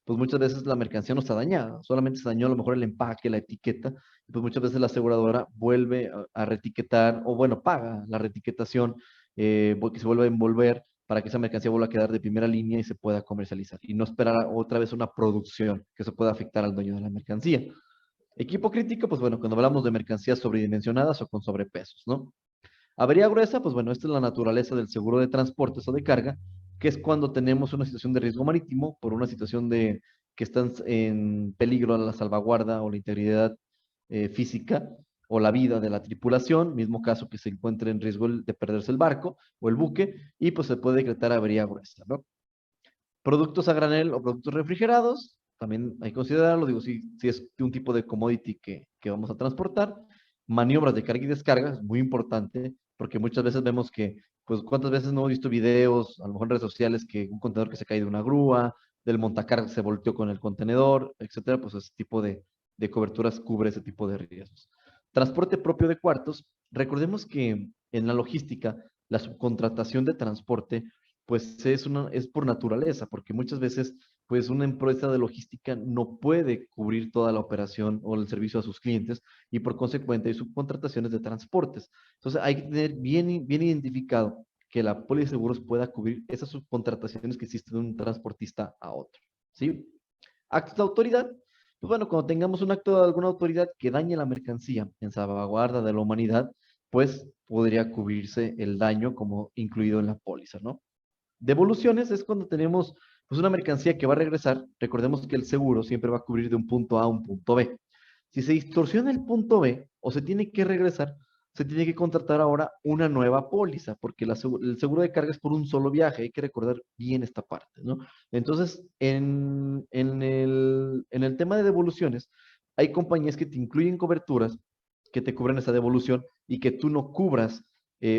pues muchas veces la mercancía no está dañada, solamente se dañó a lo mejor el empaque, la etiqueta, y pues muchas veces la aseguradora vuelve a reetiquetar, o bueno, paga la reetiquetación, que se vuelve a envolver para que esa mercancía vuelva a quedar de primera línea y se pueda comercializar, y no esperar otra vez una producción que se pueda afectar al dueño de la mercancía. Equipo crítico, pues bueno, cuando hablamos de mercancías sobredimensionadas o con sobrepesos, ¿no? Avería gruesa, pues bueno, esta es la naturaleza del seguro de transportes o de carga, que es cuando tenemos una situación de riesgo marítimo por una situación de que están en peligro la salvaguarda o la integridad física o la vida de la tripulación, mismo caso que se encuentre en riesgo de perderse el barco o el buque, y pues se puede decretar avería gruesa, ¿no? Productos a granel o productos refrigerados, también hay que considerarlo, digo, si es un tipo de commodity que vamos a transportar. Maniobras de carga y descarga, es muy importante, porque muchas veces vemos que, pues, ¿cuántas veces no hemos visto videos, a lo mejor en redes sociales, que un contenedor que se cae de una grúa, del montacarga que se volteó con el contenedor, etcétera? Pues ese tipo de coberturas cubre ese tipo de riesgos. Transporte propio de cuartos, recordemos que en la logística, la subcontratación de transporte pues es por naturaleza, porque muchas veces, pues una empresa de logística no puede cubrir toda la operación o el servicio a sus clientes y por consecuente hay subcontrataciones de transportes. Entonces hay que tener bien identificado que la póliza de seguros pueda cubrir esas subcontrataciones que existen de un transportista a otro, ¿sí? Actos de autoridad, pues bueno, cuando tengamos un acto de alguna autoridad que dañe la mercancía en salvaguarda de la humanidad, pues podría cubrirse el daño como incluido en la póliza, ¿no? Devoluciones es cuando tenemos pues, una mercancía que va a regresar. Recordemos que el seguro siempre va a cubrir de un punto A a un punto B. Si se distorsiona el punto B o se tiene que regresar, se tiene que contratar ahora una nueva póliza, porque el seguro de carga es por un solo viaje, hay que recordar bien esta parte, ¿no? Entonces, en el tema de devoluciones, hay compañías que te incluyen coberturas que te cubren esa devolución y que tú no cubras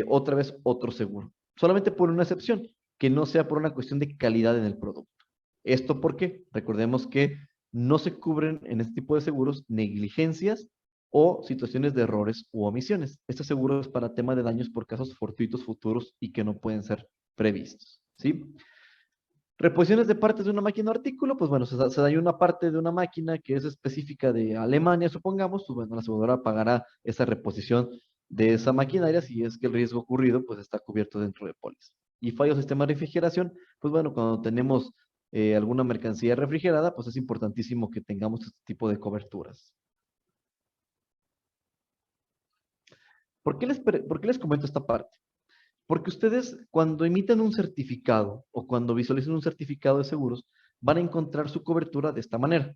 otra vez otro seguro. Solamente por una excepción, que no sea por una cuestión de calidad en el producto. ¿Esto por qué? Recordemos que no se cubren en este tipo de seguros negligencias o situaciones de errores u omisiones. Este seguro es para tema de daños por casos fortuitos futuros y que no pueden ser previstos, ¿sí? Reposiciones de partes de una máquina o artículo, pues bueno, se dañó una parte de una máquina que es específica de Alemania, supongamos, pues bueno, la aseguradora pagará esa reposición de esa maquinaria si es que el riesgo ocurrido pues está cubierto dentro de póliza. Y fallo sistema de refrigeración, pues bueno, cuando tenemos alguna mercancía refrigerada, pues es importantísimo que tengamos este tipo de coberturas. ¿Por qué les comento esta parte? Porque ustedes cuando emiten un certificado o cuando visualicen un certificado de seguros, van a encontrar su cobertura de esta manera.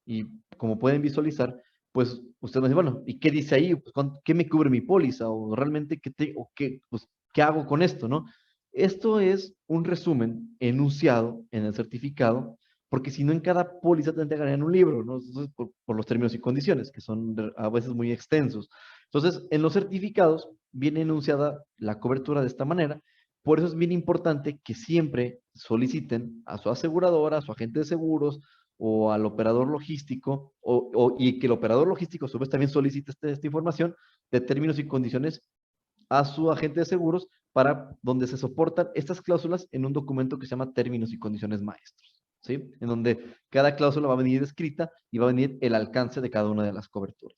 Y como pueden visualizar, pues ustedes van a decir, bueno, ¿y qué dice ahí? Pues, ¿qué me cubre mi póliza? O realmente, ¿qué hago con esto, no? Esto es un resumen enunciado en el certificado, porque si no en cada póliza te entregarían un libro, ¿no? Entonces, por los términos y condiciones, que son a veces muy extensos. Entonces, en los certificados viene enunciada la cobertura de esta manera. Por eso es bien importante que siempre soliciten a su aseguradora, a su agente de seguros o al operador logístico, y que el operador logístico a su vez también solicite esta información de términos y condiciones a su agente de seguros para donde se soportan estas cláusulas en un documento que se llama términos y condiciones maestros, ¿sí? En donde cada cláusula va a venir escrita y va a venir el alcance de cada una de las coberturas.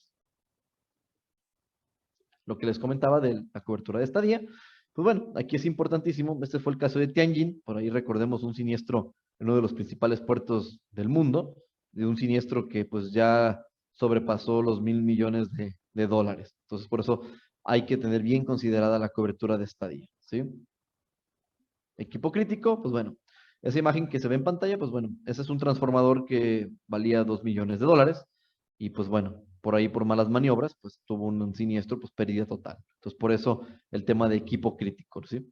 Lo que les comentaba de la cobertura de estadía, pues bueno, aquí es importantísimo, este fue el caso de Tianjin, por ahí recordemos un siniestro en uno de los principales puertos del mundo, de un siniestro que pues ya sobrepasó los $1,000 millones de dólares. Entonces, por eso hay que tener bien considerada la cobertura de estadía, ¿sí? Equipo crítico, pues bueno, esa imagen que se ve en pantalla, pues bueno, ese es un transformador que valía $2 millones y pues bueno, por ahí por malas maniobras, pues tuvo un siniestro, pues pérdida total. Entonces, por eso el tema de equipo crítico, ¿sí?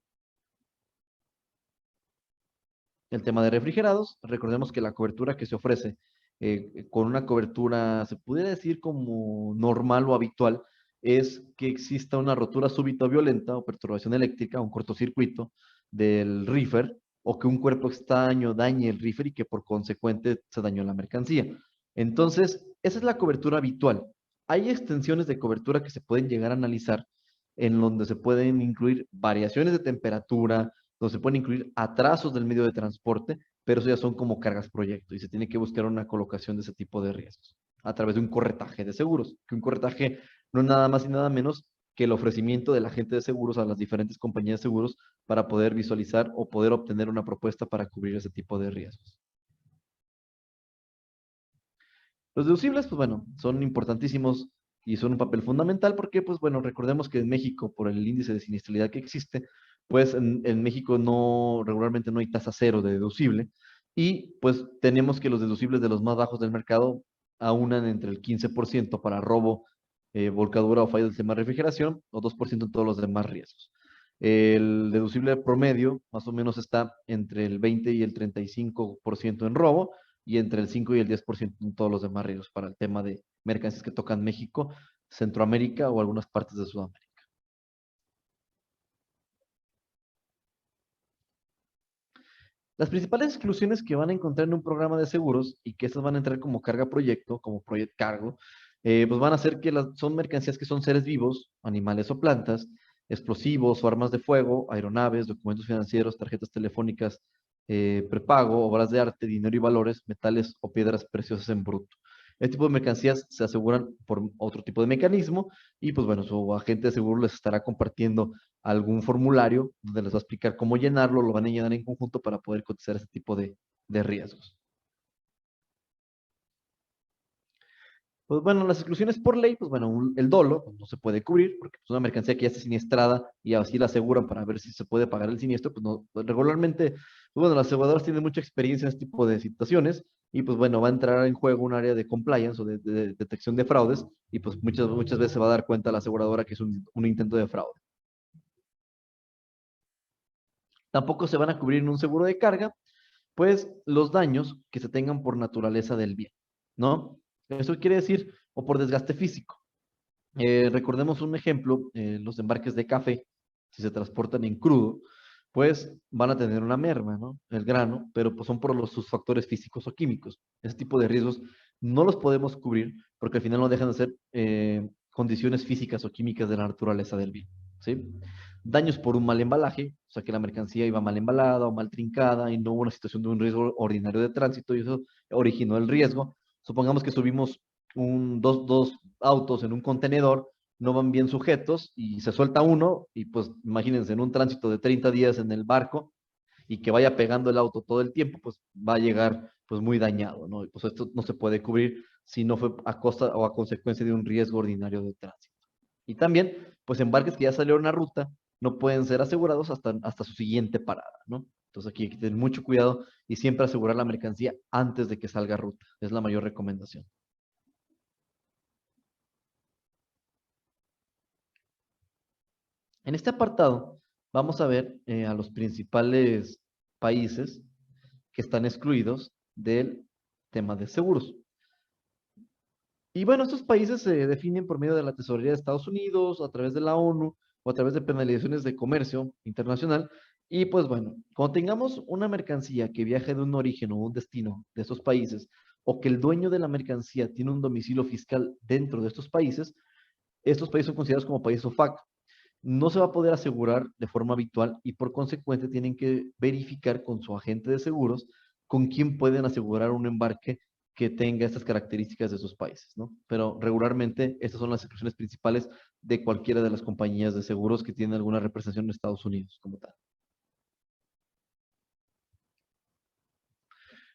El tema de refrigerados, recordemos que la cobertura que se ofrece con una cobertura, se pudiera decir como normal o habitual, es que exista una rotura súbita o violenta o perturbación eléctrica, un cortocircuito del reefer, o que un cuerpo extraño dañe el reefer y que por consecuente se dañó la mercancía. Entonces, esa es la cobertura habitual. Hay extensiones de cobertura que se pueden llegar a analizar en donde se pueden incluir variaciones de temperatura, donde se pueden incluir atrasos del medio de transporte, pero eso ya son como cargas proyecto y se tiene que buscar una colocación de ese tipo de riesgos a través de un corretaje de seguros, que un corretaje no es nada más y nada menos que el ofrecimiento del agente de seguros a las diferentes compañías de seguros para poder visualizar o poder obtener una propuesta para cubrir ese tipo de riesgos. Los deducibles, pues bueno, son importantísimos y son un papel fundamental porque, pues bueno, recordemos que en México, por el índice de siniestralidad que existe, pues en México regularmente no hay tasa cero de deducible y pues tenemos que los deducibles de los más bajos del mercado aunan entre el 15% para robo, volcadura o fallo del sistema de refrigeración o 2% en todos los demás riesgos. El deducible promedio más o menos está entre el 20 y el 35% en robo y entre el 5 y el 10% en todos los demás riesgos para el tema de mercancías que tocan México, Centroamérica o algunas partes de Sudamérica. Las principales exclusiones que van a encontrar en un programa de seguros y que estas van a entrar como carga proyecto, como project cargo, pues van a ser que son mercancías que son seres vivos, animales o plantas, explosivos o armas de fuego, aeronaves, documentos financieros, tarjetas telefónicas, prepago, obras de arte, dinero y valores, metales o piedras preciosas en bruto. Este tipo de mercancías se aseguran por otro tipo de mecanismo y pues bueno, su agente de seguro les estará compartiendo algún formulario donde les va a explicar cómo llenarlo, lo van a llenar en conjunto para poder cotizar ese tipo de riesgos. Pues bueno, las exclusiones por ley, pues bueno, el dolo pues, no se puede cubrir porque es una mercancía que ya está siniestrada y así la aseguran para ver si se puede pagar el siniestro, pues no, pues regularmente, pues bueno, las aseguradoras tienen mucha experiencia en este tipo de situaciones y pues bueno, va a entrar en juego un área de compliance o de detección de fraudes y pues muchas veces se va a dar cuenta la aseguradora que es un intento de fraude. Tampoco se van a cubrir en un seguro de carga, pues los daños que se tengan por naturaleza del bien, ¿no? Eso quiere decir, o por desgaste físico. Recordemos un ejemplo, los embarques de café, si se transportan en crudo, pues van a tener una merma, ¿no? El grano, pero pues son por sus factores físicos o químicos. Ese tipo de riesgos no los podemos cubrir porque al final no dejan de ser condiciones físicas o químicas de la naturaleza del bien, ¿sí? Daños por un mal embalaje, o sea que la mercancía iba mal embalada o mal trincada y no hubo una situación de un riesgo ordinario de tránsito y eso originó el riesgo. Supongamos que subimos dos autos en un contenedor, no van bien sujetos y se suelta uno y pues imagínense en un tránsito de 30 días en el barco y que vaya pegando el auto todo el tiempo, pues va a llegar pues muy dañado, ¿no? Y pues esto no se puede cubrir si no fue a costa o a consecuencia de un riesgo ordinario de tránsito. Y también, pues embarques que ya salieron a ruta no pueden ser asegurados hasta su siguiente parada, ¿no? Entonces aquí hay que tener mucho cuidado y siempre asegurar la mercancía antes de que salga a ruta. Es la mayor recomendación. En este apartado vamos a ver a los principales países que están excluidos del tema de seguros. Y bueno, estos países se definen por medio de la Tesorería de Estados Unidos, a través de la ONU o a través de penalizaciones de comercio internacional. Y pues bueno, cuando tengamos una mercancía que viaje de un origen o un destino de estos países, o que el dueño de la mercancía tiene un domicilio fiscal dentro de estos países son considerados como países OFAC. No se va a poder asegurar de forma habitual y por consecuente tienen que verificar con su agente de seguros con quién pueden asegurar un embarque que tenga estas características de sus países, ¿no? Pero regularmente estas son las excepciones principales de cualquiera de las compañías de seguros que tienen alguna representación en Estados Unidos como tal.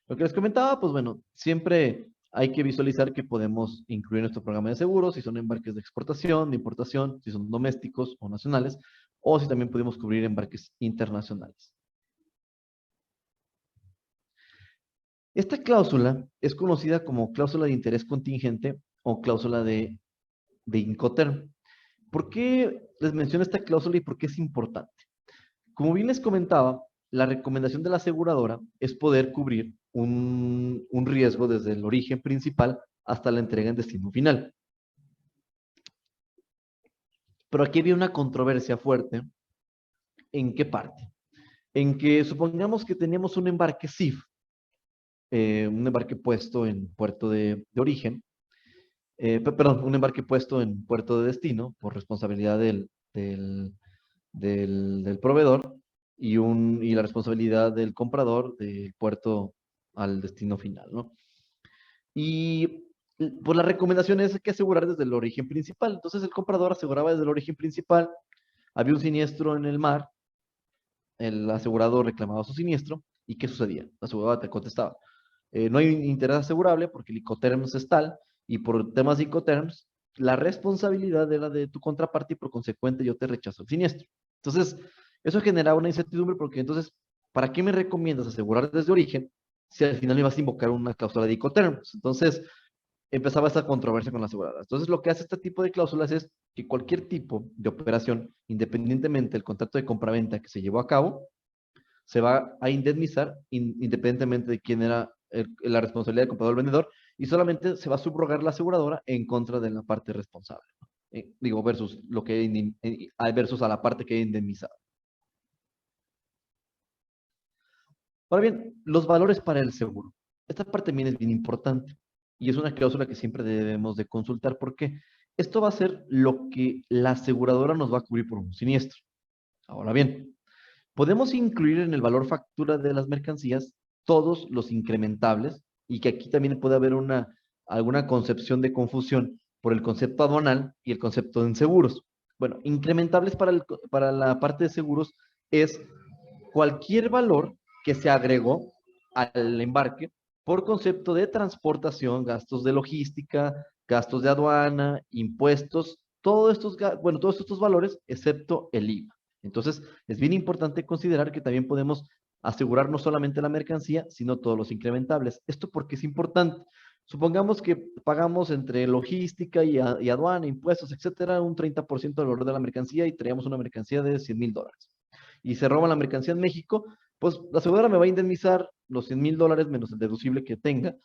Lo que les comentaba, pues bueno, siempre hay que visualizar que podemos incluir nuestro programa de seguros, si son embarques de exportación, de importación, si son domésticos o nacionales, o si también podemos cubrir embarques internacionales. Esta cláusula es conocida como cláusula de interés contingente o cláusula de Incoterm. ¿Por qué les menciono esta cláusula y por qué es importante? Como bien les comentaba, la recomendación de la aseguradora es poder cubrir un riesgo desde el origen principal hasta la entrega en destino final. Pero aquí había una controversia fuerte. ¿En qué parte? En que supongamos que teníamos un embarque CIF, un embarque puesto en puerto de origen, perdón, un embarque puesto en puerto de destino por responsabilidad del proveedor y la responsabilidad del comprador del puerto al destino final, ¿no? Y pues la recomendación es que asegurar desde el origen principal. Entonces el comprador aseguraba desde el origen principal, había un siniestro en el mar, el asegurado reclamaba su siniestro, ¿y qué sucedía? La aseguradora te contestaba, no hay interés asegurable porque el Incoterms es tal, y por temas de Incoterms, la responsabilidad era de tu contraparte y por consecuente yo te rechazo el siniestro. Entonces, eso generaba una incertidumbre porque entonces, ¿para qué me recomiendas asegurar desde origen si al final me vas a invocar una cláusula de Incoterms? Entonces, empezaba esta controversia con la asegurada. Entonces, lo que hace este tipo de cláusulas es que cualquier tipo de operación, independientemente del contrato de compraventa que se llevó a cabo, se va a indemnizar independientemente de quién era la responsabilidad del comprador o el vendedor y solamente se va a subrogar la aseguradora en contra de la parte responsable. Digo, versus versus a la parte que indemnizada. Ahora bien, los valores para el seguro. Esta parte también es bien importante y es una cláusula que siempre debemos de consultar porque esto va a ser lo que la aseguradora nos va a cubrir por un siniestro. Ahora bien, podemos incluir en el valor factura de las mercancías todos los incrementables y que aquí también puede haber alguna concepción de confusión por el concepto aduanal y el concepto en seguros. Bueno, incrementables para la parte de seguros es cualquier valor que se agregó al embarque por concepto de transportación, gastos de logística, gastos de aduana, impuestos, todos estos valores, excepto el IVA. Entonces, es bien importante considerar que también podemos asegurar no solamente la mercancía, sino todos los incrementables. ¿Esto porque es importante? Supongamos que pagamos entre logística y aduana, impuestos, etcétera, un 30% del valor de la mercancía y traíamos una mercancía de $100,000. Y se roban la mercancía en México, pues la aseguradora me va a indemnizar los $100,000 menos el deducible que tenga,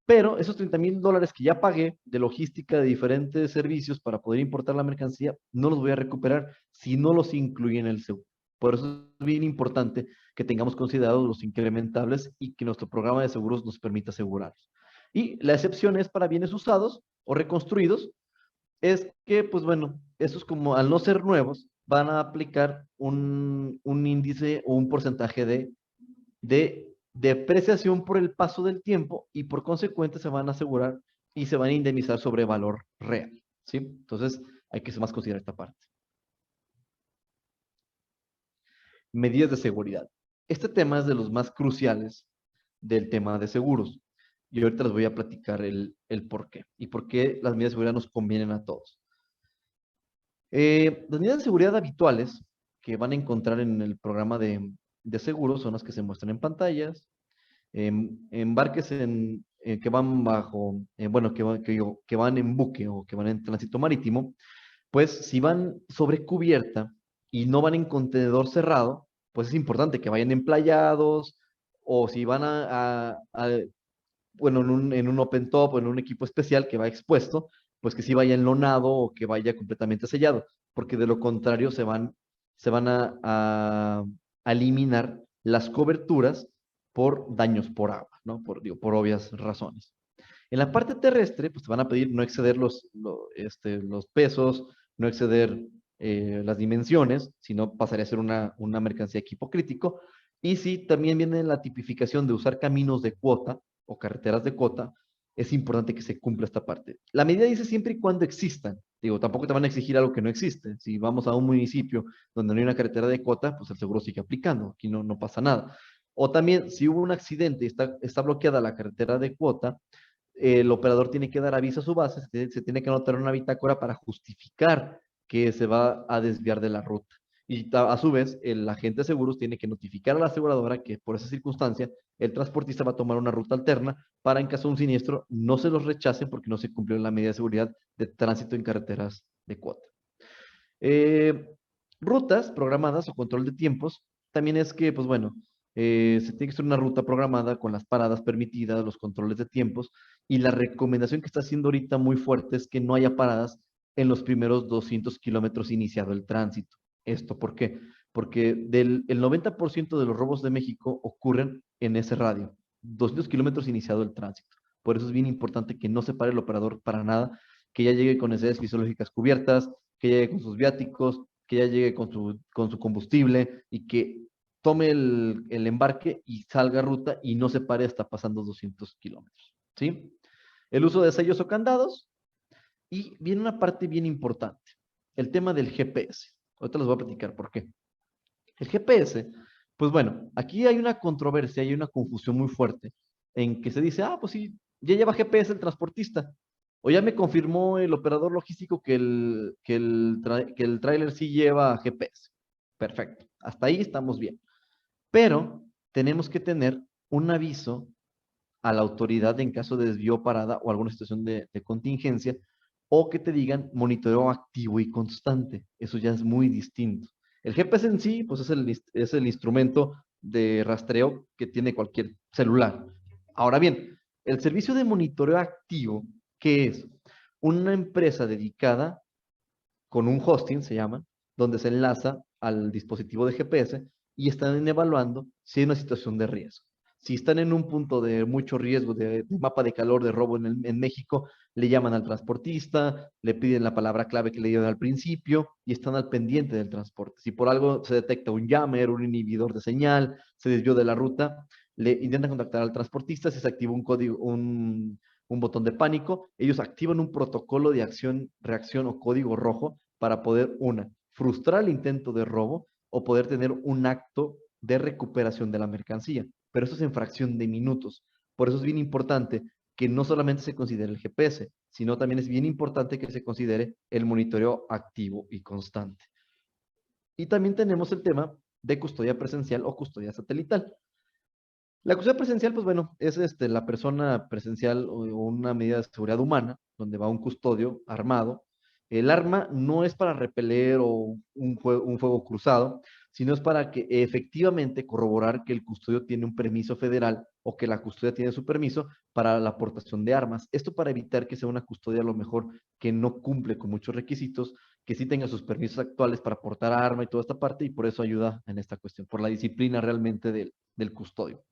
pero esos $30,000 que ya pagué de logística de diferentes servicios para poder importar la mercancía, no los voy a recuperar si no los incluye en el seguro. Por eso es bien importante que tengamos considerados los incrementables y que nuestro programa de seguros nos permita asegurarlos. Y la excepción es para bienes usados o reconstruidos, es que, pues bueno, esos como al no ser nuevos, van a aplicar un índice o un porcentaje de depreciación por el paso del tiempo y por consecuente se van a asegurar y se van a indemnizar sobre valor real, ¿sí? Entonces, hay que más considerar esta parte. Medidas de seguridad. Este tema es de los más cruciales del tema de seguros. Y ahorita les voy a platicar el por qué y por qué las medidas de seguridad nos convienen a todos. Las medidas de seguridad habituales que van a encontrar en el programa de seguros son las que se muestran en pantallas, embarques que van bajo, bueno, que van en buque o que van en tránsito marítimo, pues si van sobre cubierta y no van en contenedor cerrado, pues es importante que vayan emplayados o si van bueno, en un open top o en un equipo especial que va expuesto, pues que sí vaya enlonado o que vaya completamente sellado, porque de lo contrario se van a eliminar las coberturas por daños por agua, ¿no? Digo, por obvias razones. En la parte terrestre, pues te van a pedir no exceder los pesos, no exceder las dimensiones, sino pasaría a ser una mercancía de equipo crítico. Y si también viene la tipificación de usar caminos de cuota o carreteras de cuota, es importante que se cumpla esta parte. La medida dice siempre y cuando existan. Digo, tampoco te van a exigir algo que no existe. Si vamos a un municipio donde no hay una carretera de cuota, pues el seguro sigue aplicando. Aquí no pasa nada. O también, si hubo un accidente y está bloqueada la carretera de cuota, el operador tiene que dar aviso a su base, se tiene que anotar una bitácora para justificar que se va a desviar de la ruta. Y a su vez, el agente de seguros tiene que notificar a la aseguradora que por esa circunstancia el transportista va a tomar una ruta alterna para en caso de un siniestro no se los rechacen porque no se cumplió la medida de seguridad de tránsito en carreteras de cuota. Rutas programadas o control de tiempos, también es que, pues bueno, se tiene que hacer una ruta programada con las paradas permitidas, los controles de tiempos, y la recomendación que está haciendo ahorita muy fuerte es que no haya paradas en los primeros 200 kilómetros iniciado el tránsito. ¿Esto por qué? Porque el 90% de los robos de México ocurren en ese radio, 200 kilómetros iniciado el tránsito. Por eso es bien importante que no se pare el operador para nada, que ya llegue con necesidades fisiológicas cubiertas, que llegue con sus viáticos, que ya llegue con su combustible y que tome el embarque y salga a ruta y no se pare hasta pasando 200 kilómetros. ¿Sí? El uso de sellos o candados. Y viene una parte bien importante, el tema del GPS. Ahorita les voy a platicar por qué. El GPS, pues bueno, aquí hay una controversia, hay una confusión muy fuerte en que se dice, ah, pues sí, ya lleva GPS el transportista. O ya me confirmó el operador logístico que el tráiler sí lleva GPS. Perfecto. Hasta ahí estamos bien. Pero tenemos que tener un aviso a la autoridad en caso de desvío o parada o alguna situación de contingencia, o que te digan monitoreo activo y constante. Eso ya es muy distinto. El GPS en sí, pues es el instrumento de rastreo que tiene cualquier celular. Ahora bien, el servicio de monitoreo activo, ¿qué es? Una empresa dedicada con un hosting, se llama, donde se enlaza al dispositivo de GPS y están evaluando si hay una situación de riesgo. Si están en un punto de mucho riesgo de mapa de calor, de robo en México, le llaman al transportista, le piden la palabra clave que le dieron al principio y están al pendiente del transporte. Si por algo se detecta un jammer, un inhibidor de señal, se desvió de la ruta, le intentan contactar al transportista, si se activa un código, un botón de pánico, ellos activan un protocolo de acción, reacción o código rojo para poder, frustrar el intento de robo o poder tener un acto de recuperación de la mercancía. Pero eso es en fracción de minutos. Por eso es bien importante que no solamente se considere el GPS, sino también es bien importante que se considere el monitoreo activo y constante. Y también tenemos el tema de custodia presencial o custodia satelital. La custodia presencial, pues bueno, es la persona presencial o una medida de seguridad humana, donde va un custodio armado. El arma no es para repeler o un fuego cruzado, sino es para que efectivamente corroborar que el custodio tiene un permiso federal o que la custodia tiene su permiso para la aportación de armas. Esto para evitar que sea una custodia a lo mejor que no cumple con muchos requisitos, que sí tenga sus permisos actuales para portar arma y toda esta parte, y por eso ayuda en esta cuestión, por la disciplina realmente del custodio.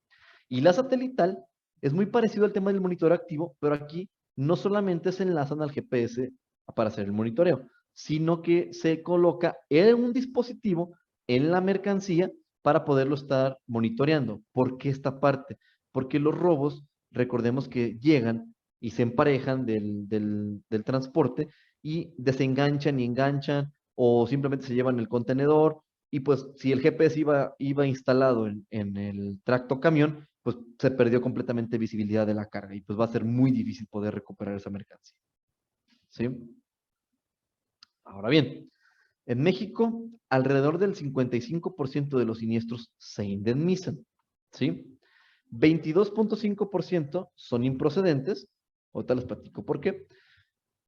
Y la satelital es muy parecido al tema del monitoreo activo, pero aquí no solamente se enlazan al GPS para hacer el monitoreo, sino que se coloca en un dispositivo en la mercancía para poderlo estar monitoreando. ¿Por qué esta parte? Porque los robos, recordemos que llegan y se emparejan del transporte y desenganchan y enganchan o simplemente se llevan el contenedor y pues si el GPS iba instalado en el tracto camión, pues se perdió completamente visibilidad de la carga y pues va a ser muy difícil poder recuperar esa mercancía. ¿Sí? Ahora bien, en México, alrededor del 55% de los siniestros se indemnizan. ¿Sí? 22.5% son improcedentes. Ahorita les platico por qué.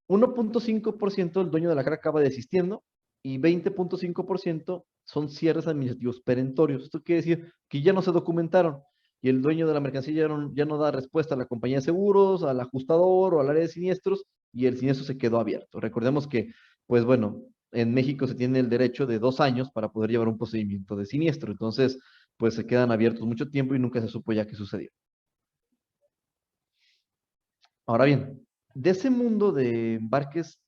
1.5% el dueño de la carga acaba desistiendo y 20.5% son cierres administrativos perentorios. Esto quiere decir que ya no se documentaron y el dueño de la mercancía ya no da respuesta a la compañía de seguros, al ajustador o al área de siniestros y el siniestro se quedó abierto. Recordemos que, pues bueno, en México se tiene el derecho de 2 años para poder llevar un procedimiento de siniestro. Entonces, pues se quedan abiertos mucho tiempo y nunca se supo ya qué sucedió. Ahora bien, de ese mundo de embarques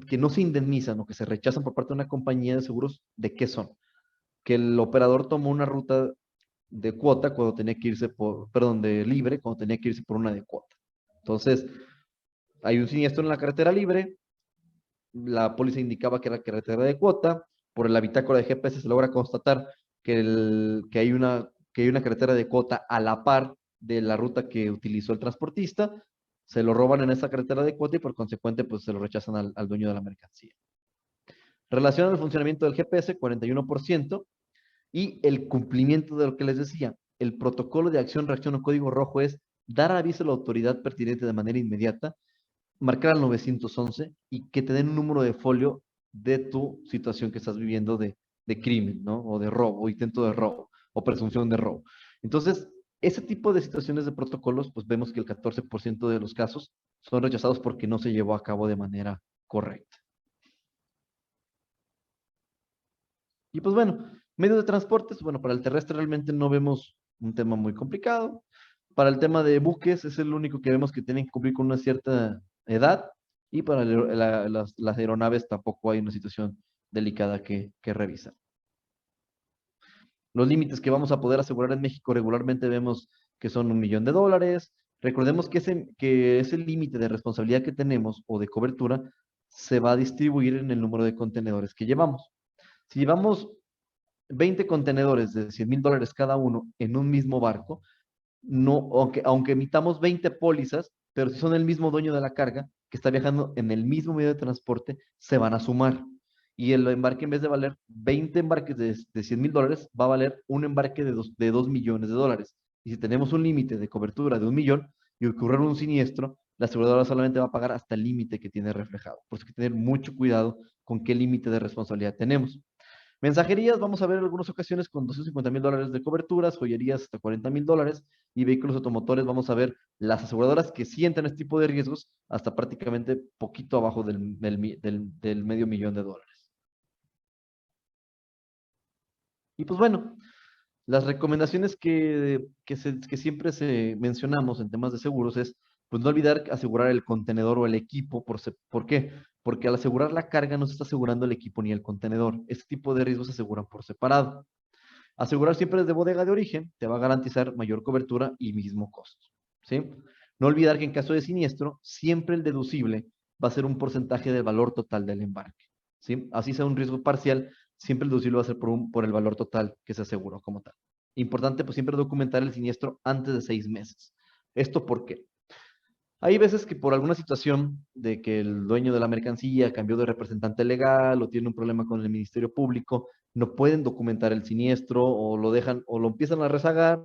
que no se indemnizan o que se rechazan por parte de una compañía de seguros, ¿de qué son? Que el operador tomó una ruta de cuota cuando tenía que irse de libre, cuando tenía que irse por una de cuota. Entonces, hay un siniestro en la carretera libre, la póliza indicaba que era carretera de cuota, por la bitácora de GPS se logra constatar que hay una carretera de cuota a la par de la ruta que utilizó el transportista, se lo roban en esa carretera de cuota y por consecuente pues se lo rechazan al dueño de la mercancía. Relación al funcionamiento del GPS, 41%, y el cumplimiento de lo que les decía, el protocolo de acción, reacción o código rojo es dar aviso a la autoridad pertinente de manera inmediata, marcar al 911 y que te den un número de folio de tu situación que estás viviendo de crimen, ¿no? O de robo, intento de robo, o presunción de robo. Entonces, ese tipo de situaciones de protocolos, pues vemos que el 14% de los casos son rechazados porque no se llevó a cabo de manera correcta. Y pues bueno, medios de transportes, bueno, para el terrestre realmente no vemos un tema muy complicado. Para el tema de buques es el único que vemos que tienen que cumplir con una cierta edad y para las aeronaves tampoco hay una situación delicada que revisar. Los límites que vamos a poder asegurar en México regularmente vemos que son $1,000,000. Recordemos que ese límite de responsabilidad que tenemos o de cobertura se va a distribuir en el número de contenedores que llevamos. Si llevamos 20 contenedores de $100,000 cada uno en un mismo barco, no, aunque emitamos 20 pólizas, pero si son el mismo dueño de la carga que está viajando en el mismo medio de transporte, se van a sumar. Y el embarque, en vez de valer 20 embarques de $100,000, va a valer un embarque de 2 millones de dólares. Y si tenemos un límite de cobertura de 1 millón y ocurre un siniestro, la aseguradora solamente va a pagar hasta el límite que tiene reflejado. Por eso hay que tener mucho cuidado con qué límite de responsabilidad tenemos. Mensajerías, vamos a ver en algunas ocasiones con $250,000 de coberturas, joyerías hasta $40,000 y vehículos automotores, vamos a ver las aseguradoras que sienten este tipo de riesgos hasta prácticamente poquito abajo del medio millón de dólares. Y pues bueno, las recomendaciones que siempre mencionamos en temas de seguros es, pues no olvidar asegurar el contenedor o el equipo. ¿Por qué? Porque al asegurar la carga no se está asegurando el equipo ni el contenedor. Este tipo de riesgos se aseguran por separado. Asegurar siempre desde bodega de origen te va a garantizar mayor cobertura y mismo costo. ¿Sí? No olvidar que en caso de siniestro, siempre el deducible va a ser un porcentaje del valor total del embarque. ¿Sí? Así sea un riesgo parcial, siempre el deducible va a ser por el valor total que se aseguró como tal. Importante, pues siempre documentar el siniestro antes de 6 meses. ¿Esto por qué? Hay veces que por alguna situación de que el dueño de la mercancía cambió de representante legal o tiene un problema con el Ministerio Público, no pueden documentar el siniestro o lo dejan o lo empiezan a rezagar.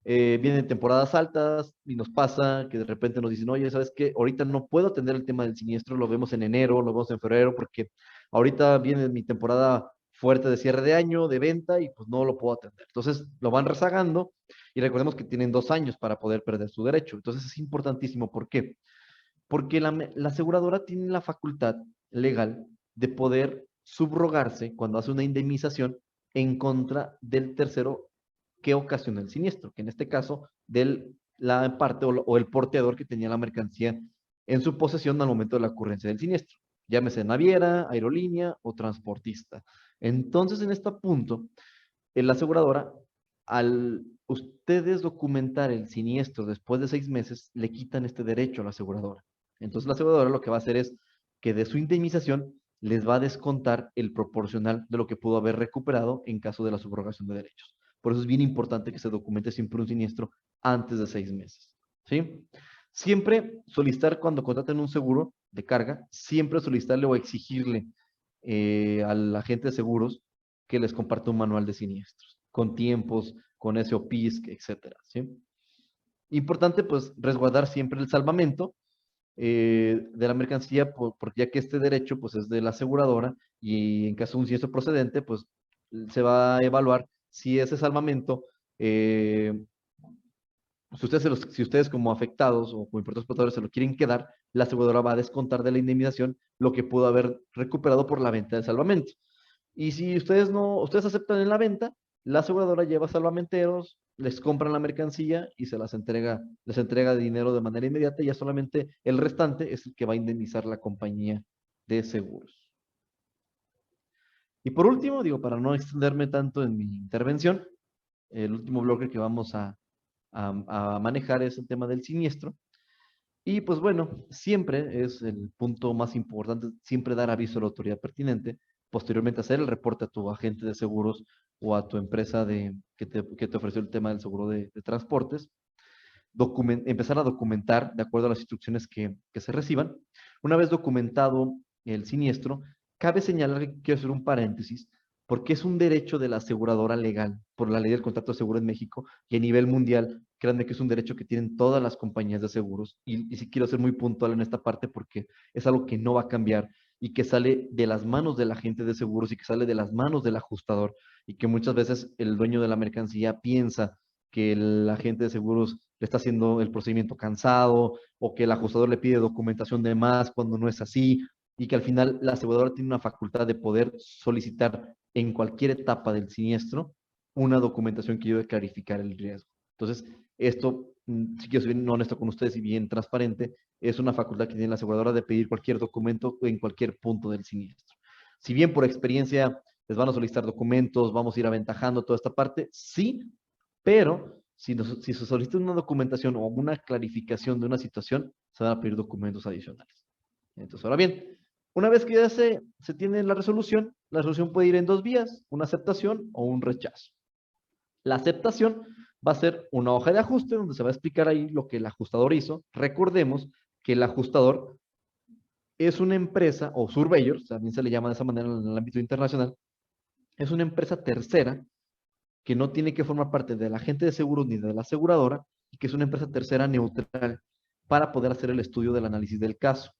Vienen temporadas altas y nos pasa que de repente nos dicen, oye, ¿sabes qué? Ahorita no puedo atender el tema del siniestro, lo vemos en enero, lo vemos en febrero, porque ahorita viene mi temporada fuerte de cierre de año, de venta, y pues no lo puedo atender. Entonces lo van rezagando y recordemos que tienen 2 años para poder perder su derecho. Entonces es importantísimo. ¿Por qué? Porque la aseguradora tiene la facultad legal de poder subrogarse cuando hace una indemnización en contra del tercero que ocasiona el siniestro, que en este caso de la parte o el porteador que tenía la mercancía en su posesión al momento de la ocurrencia del siniestro, llámese naviera, aerolínea o transportista. Entonces, en este punto, la aseguradora, al ustedes documentar el siniestro después de 6 meses, le quitan este derecho a la aseguradora. Entonces, la aseguradora lo que va a hacer es que de su indemnización les va a descontar el proporcional de lo que pudo haber recuperado en caso de la subrogación de derechos. Por eso es bien importante que se documente siempre un siniestro antes de 6 meses. ¿Sí? Siempre solicitar cuando contraten un seguro de carga, siempre solicitarle o exigirle al agente de seguros que les comparta un manual de siniestros, con tiempos, con SOPs, etcétera. ¿Sí? Importante, pues, resguardar siempre el salvamento de la mercancía, porque ya que este derecho, pues, es de la aseguradora y en caso de un siniestro procedente, pues, se va a evaluar si ese salvamento, si ustedes como afectados o como importadores exportadores se lo quieren quedar, la aseguradora va a descontar de la indemnización lo que pudo haber recuperado por la venta del salvamento. Y si ustedes aceptan en la venta, la aseguradora lleva salvamenteros, les compran la mercancía y les entrega dinero de manera inmediata y ya solamente el restante es el que va a indemnizar la compañía de seguros. Y por último, digo, para no extenderme tanto en mi intervención, el último bloque que vamos a manejar es el tema del siniestro. Y pues bueno, siempre es el punto más importante, siempre dar aviso a la autoridad pertinente, posteriormente hacer el reporte a tu agente de seguros o a tu empresa que te ofreció el tema del seguro de transportes, empezar a documentar de acuerdo a las instrucciones que se reciban. Una vez documentado el siniestro, cabe señalar que quiero hacer un paréntesis, porque es un derecho de la aseguradora legal por la ley del contrato de seguro en México y a nivel mundial. Créanme que es un derecho que tienen todas las compañías de seguros y sí quiero ser muy puntual en esta parte porque es algo que no va a cambiar y que sale de las manos del agente de seguros y que sale de las manos del ajustador y que muchas veces el dueño de la mercancía piensa que el agente de seguros le está haciendo el procedimiento cansado o que el ajustador le pide documentación de más cuando no es así y que al final la aseguradora tiene una facultad de poder solicitar en cualquier etapa del siniestro una documentación que ayude a clarificar el riesgo. Entonces, esto, si quiero ser bien honesto con ustedes y bien transparente, es una facultad que tiene la aseguradora de pedir cualquier documento en cualquier punto del siniestro. Si bien por experiencia les van a solicitar documentos, vamos a ir aventajando toda esta parte, sí, pero si se solicita una documentación o una clarificación de una situación, se van a pedir documentos adicionales. Entonces, ahora bien, una vez que ya se tiene la resolución puede ir en 2 vías, una aceptación o un rechazo. La aceptación va a ser una hoja de ajuste donde se va a explicar ahí lo que el ajustador hizo. Recordemos que el ajustador es una empresa, o surveyor, también se le llama de esa manera en el ámbito internacional, es una empresa tercera que no tiene que formar parte del agente de seguros ni de la aseguradora y que es una empresa tercera neutral para poder hacer el estudio del análisis del caso.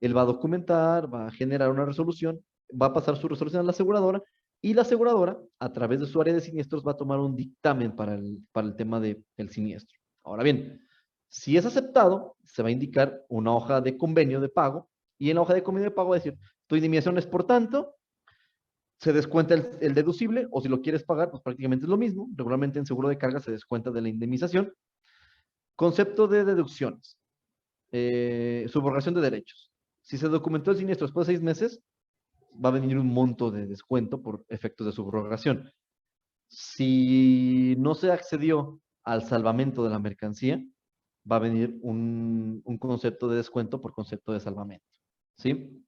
Él va a documentar, va a generar una resolución, va a pasar su resolución a la aseguradora y la aseguradora, a través de su área de siniestros, va a tomar un dictamen para el tema del siniestro. Ahora bien, si es aceptado, se va a indicar una hoja de convenio de pago y en la hoja de convenio de pago va a decir, tu indemnización es por tanto, se descuenta el deducible o si lo quieres pagar, pues prácticamente es lo mismo. Regularmente en seguro de carga se descuenta de la indemnización. Concepto de deducciones. Subrogación de derechos. Si se documentó el siniestro después de 6 meses, va a venir un monto de descuento por efectos de subrogación. Si no se accedió al salvamento de la mercancía, va a venir un concepto de descuento por concepto de salvamento. ¿Sí?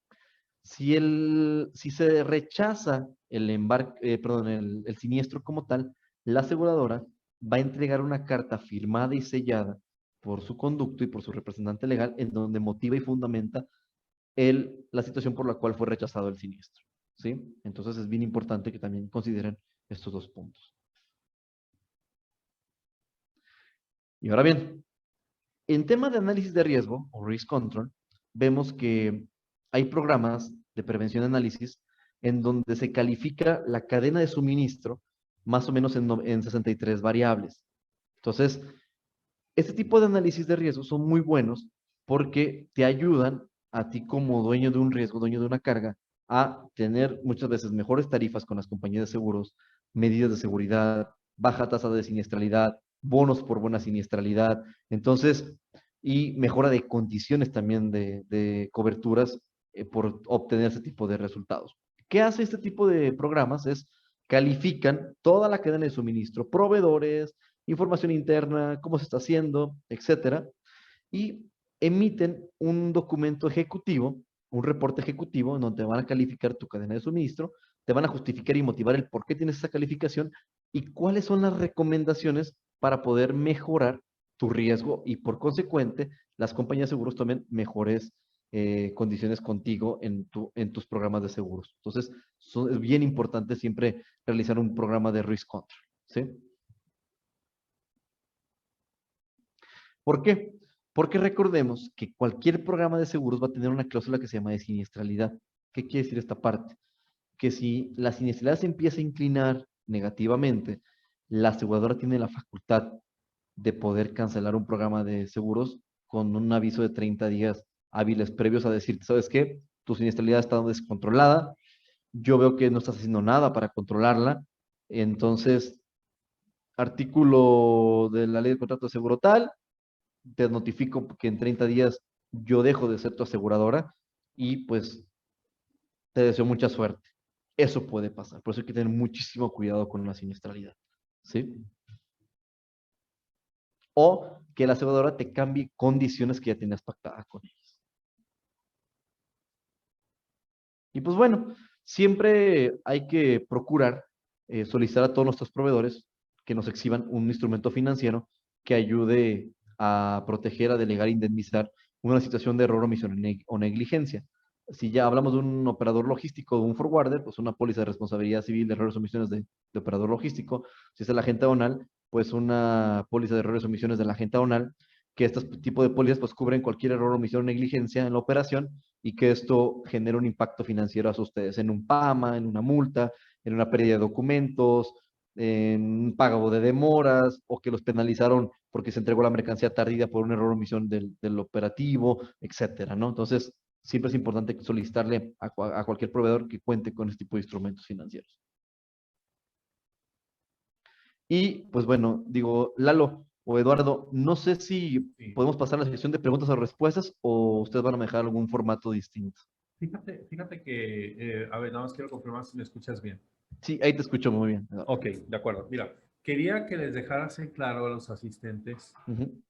Si se rechaza el siniestro como tal, la aseguradora va a entregar una carta firmada y sellada por su conducto y por su representante legal en donde motiva y fundamenta la situación por la cual fue rechazado el siniestro. ¿sí? Entonces es bien importante que también consideren estos dos puntos. Y ahora bien, en tema de análisis de riesgo o risk control, vemos que hay programas de prevención y análisis en donde se califica la cadena de suministro más o menos en 63 variables. Entonces, este tipo de análisis de riesgo son muy buenos porque te ayudan a ti como dueño de un riesgo, dueño de una carga, a tener muchas veces mejores tarifas con las compañías de seguros, medidas de seguridad, baja tasa de siniestralidad, bonos por buena siniestralidad. Entonces, y mejora de condiciones también de coberturas por obtener ese tipo de resultados. ¿Qué hace este tipo de programas? Es califican toda la cadena de suministro, proveedores, información interna, cómo se está haciendo, etcétera, y emiten un documento ejecutivo, un reporte ejecutivo, en donde van a calificar tu cadena de suministro, te van a justificar y motivar el por qué tienes esa calificación y cuáles son las recomendaciones para poder mejorar tu riesgo y por consecuente las compañías de seguros tomen mejores condiciones contigo en tus programas de seguros. Entonces, es bien importante siempre realizar un programa de risk control, ¿sí? ¿Por qué? Porque recordemos que cualquier programa de seguros va a tener una cláusula que se llama de siniestralidad. ¿Qué quiere decir esta parte? Que si la siniestralidad se empieza a inclinar negativamente, la aseguradora tiene la facultad de poder cancelar un programa de seguros con un aviso de 30 días hábiles previos a decirte, ¿sabes qué? Tu siniestralidad está descontrolada, yo veo que no estás haciendo nada para controlarla, entonces, artículo de la ley de contrato de seguro tal, te notifico que en 30 días yo dejo de ser tu aseguradora y pues te deseo mucha suerte. Eso puede pasar, por eso hay que tener muchísimo cuidado con la siniestralidad, ¿sí? O que la aseguradora te cambie condiciones que ya tenías pactadas con ellos. Y pues bueno, siempre hay que procurar solicitar a todos nuestros proveedores que nos exhiban un instrumento financiero que ayude a proteger, a delegar, indemnizar una situación de error, omisión o negligencia. Si ya hablamos de un operador logístico, de un forwarder, pues una póliza de responsabilidad civil de errores o omisiones de operador logístico. Si es el agente aduanal, pues una póliza de errores o omisiones del agente aduanal, que este tipo de pólizas pues cubren cualquier error, omisión o negligencia en la operación y que esto genera un impacto financiero a ustedes en un PAMA, en una multa, en una pérdida de documentos, en un pago de demoras o que los penalizaron porque se entregó la mercancía tardía por un error o omisión del operativo, etcétera, ¿no? Entonces, siempre es importante solicitarle a cualquier proveedor que cuente con este tipo de instrumentos financieros. Y pues bueno, digo, Lalo o Eduardo, no sé si Sí. podemos pasar a la sección de preguntas o respuestas o ustedes van a manejar algún formato distinto. Fíjate que, a ver, nada más quiero confirmar si me escuchas bien. Sí, ahí te escucho muy bien. Ok, de acuerdo. Mira, quería que les dejaras en claro a los asistentes Ujú.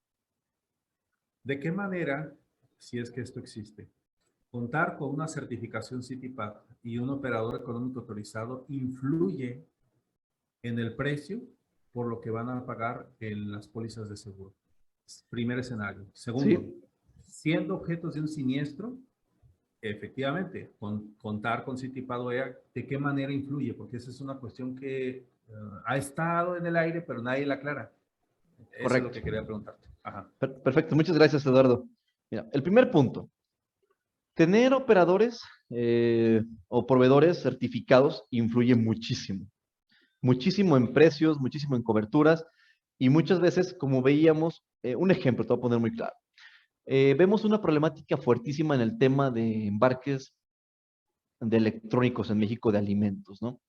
de qué manera, si es que esto existe, contar con una certificación CITIPAC y un operador económico autorizado influye en el precio por lo que van a pagar en las pólizas de seguro. Primer escenario. Segundo, Sí, siendo objetos de un siniestro, efectivamente, contar con CITIPAC o EA, ¿de qué manera influye? Porque esa es una cuestión que ha estado en el aire, pero nadie la aclara. Eso es lo correcto. que quería preguntarte. Ajá. Perfecto, muchas gracias, Eduardo. Mira, el primer punto, tener operadores o proveedores certificados influye muchísimo. Muchísimo en precios, muchísimo en coberturas y muchas veces, como veíamos, un ejemplo, te voy a poner muy claro. Vemos una problemática fuertísima en el tema de embarques de electrónicos en México de alimentos, ¿no?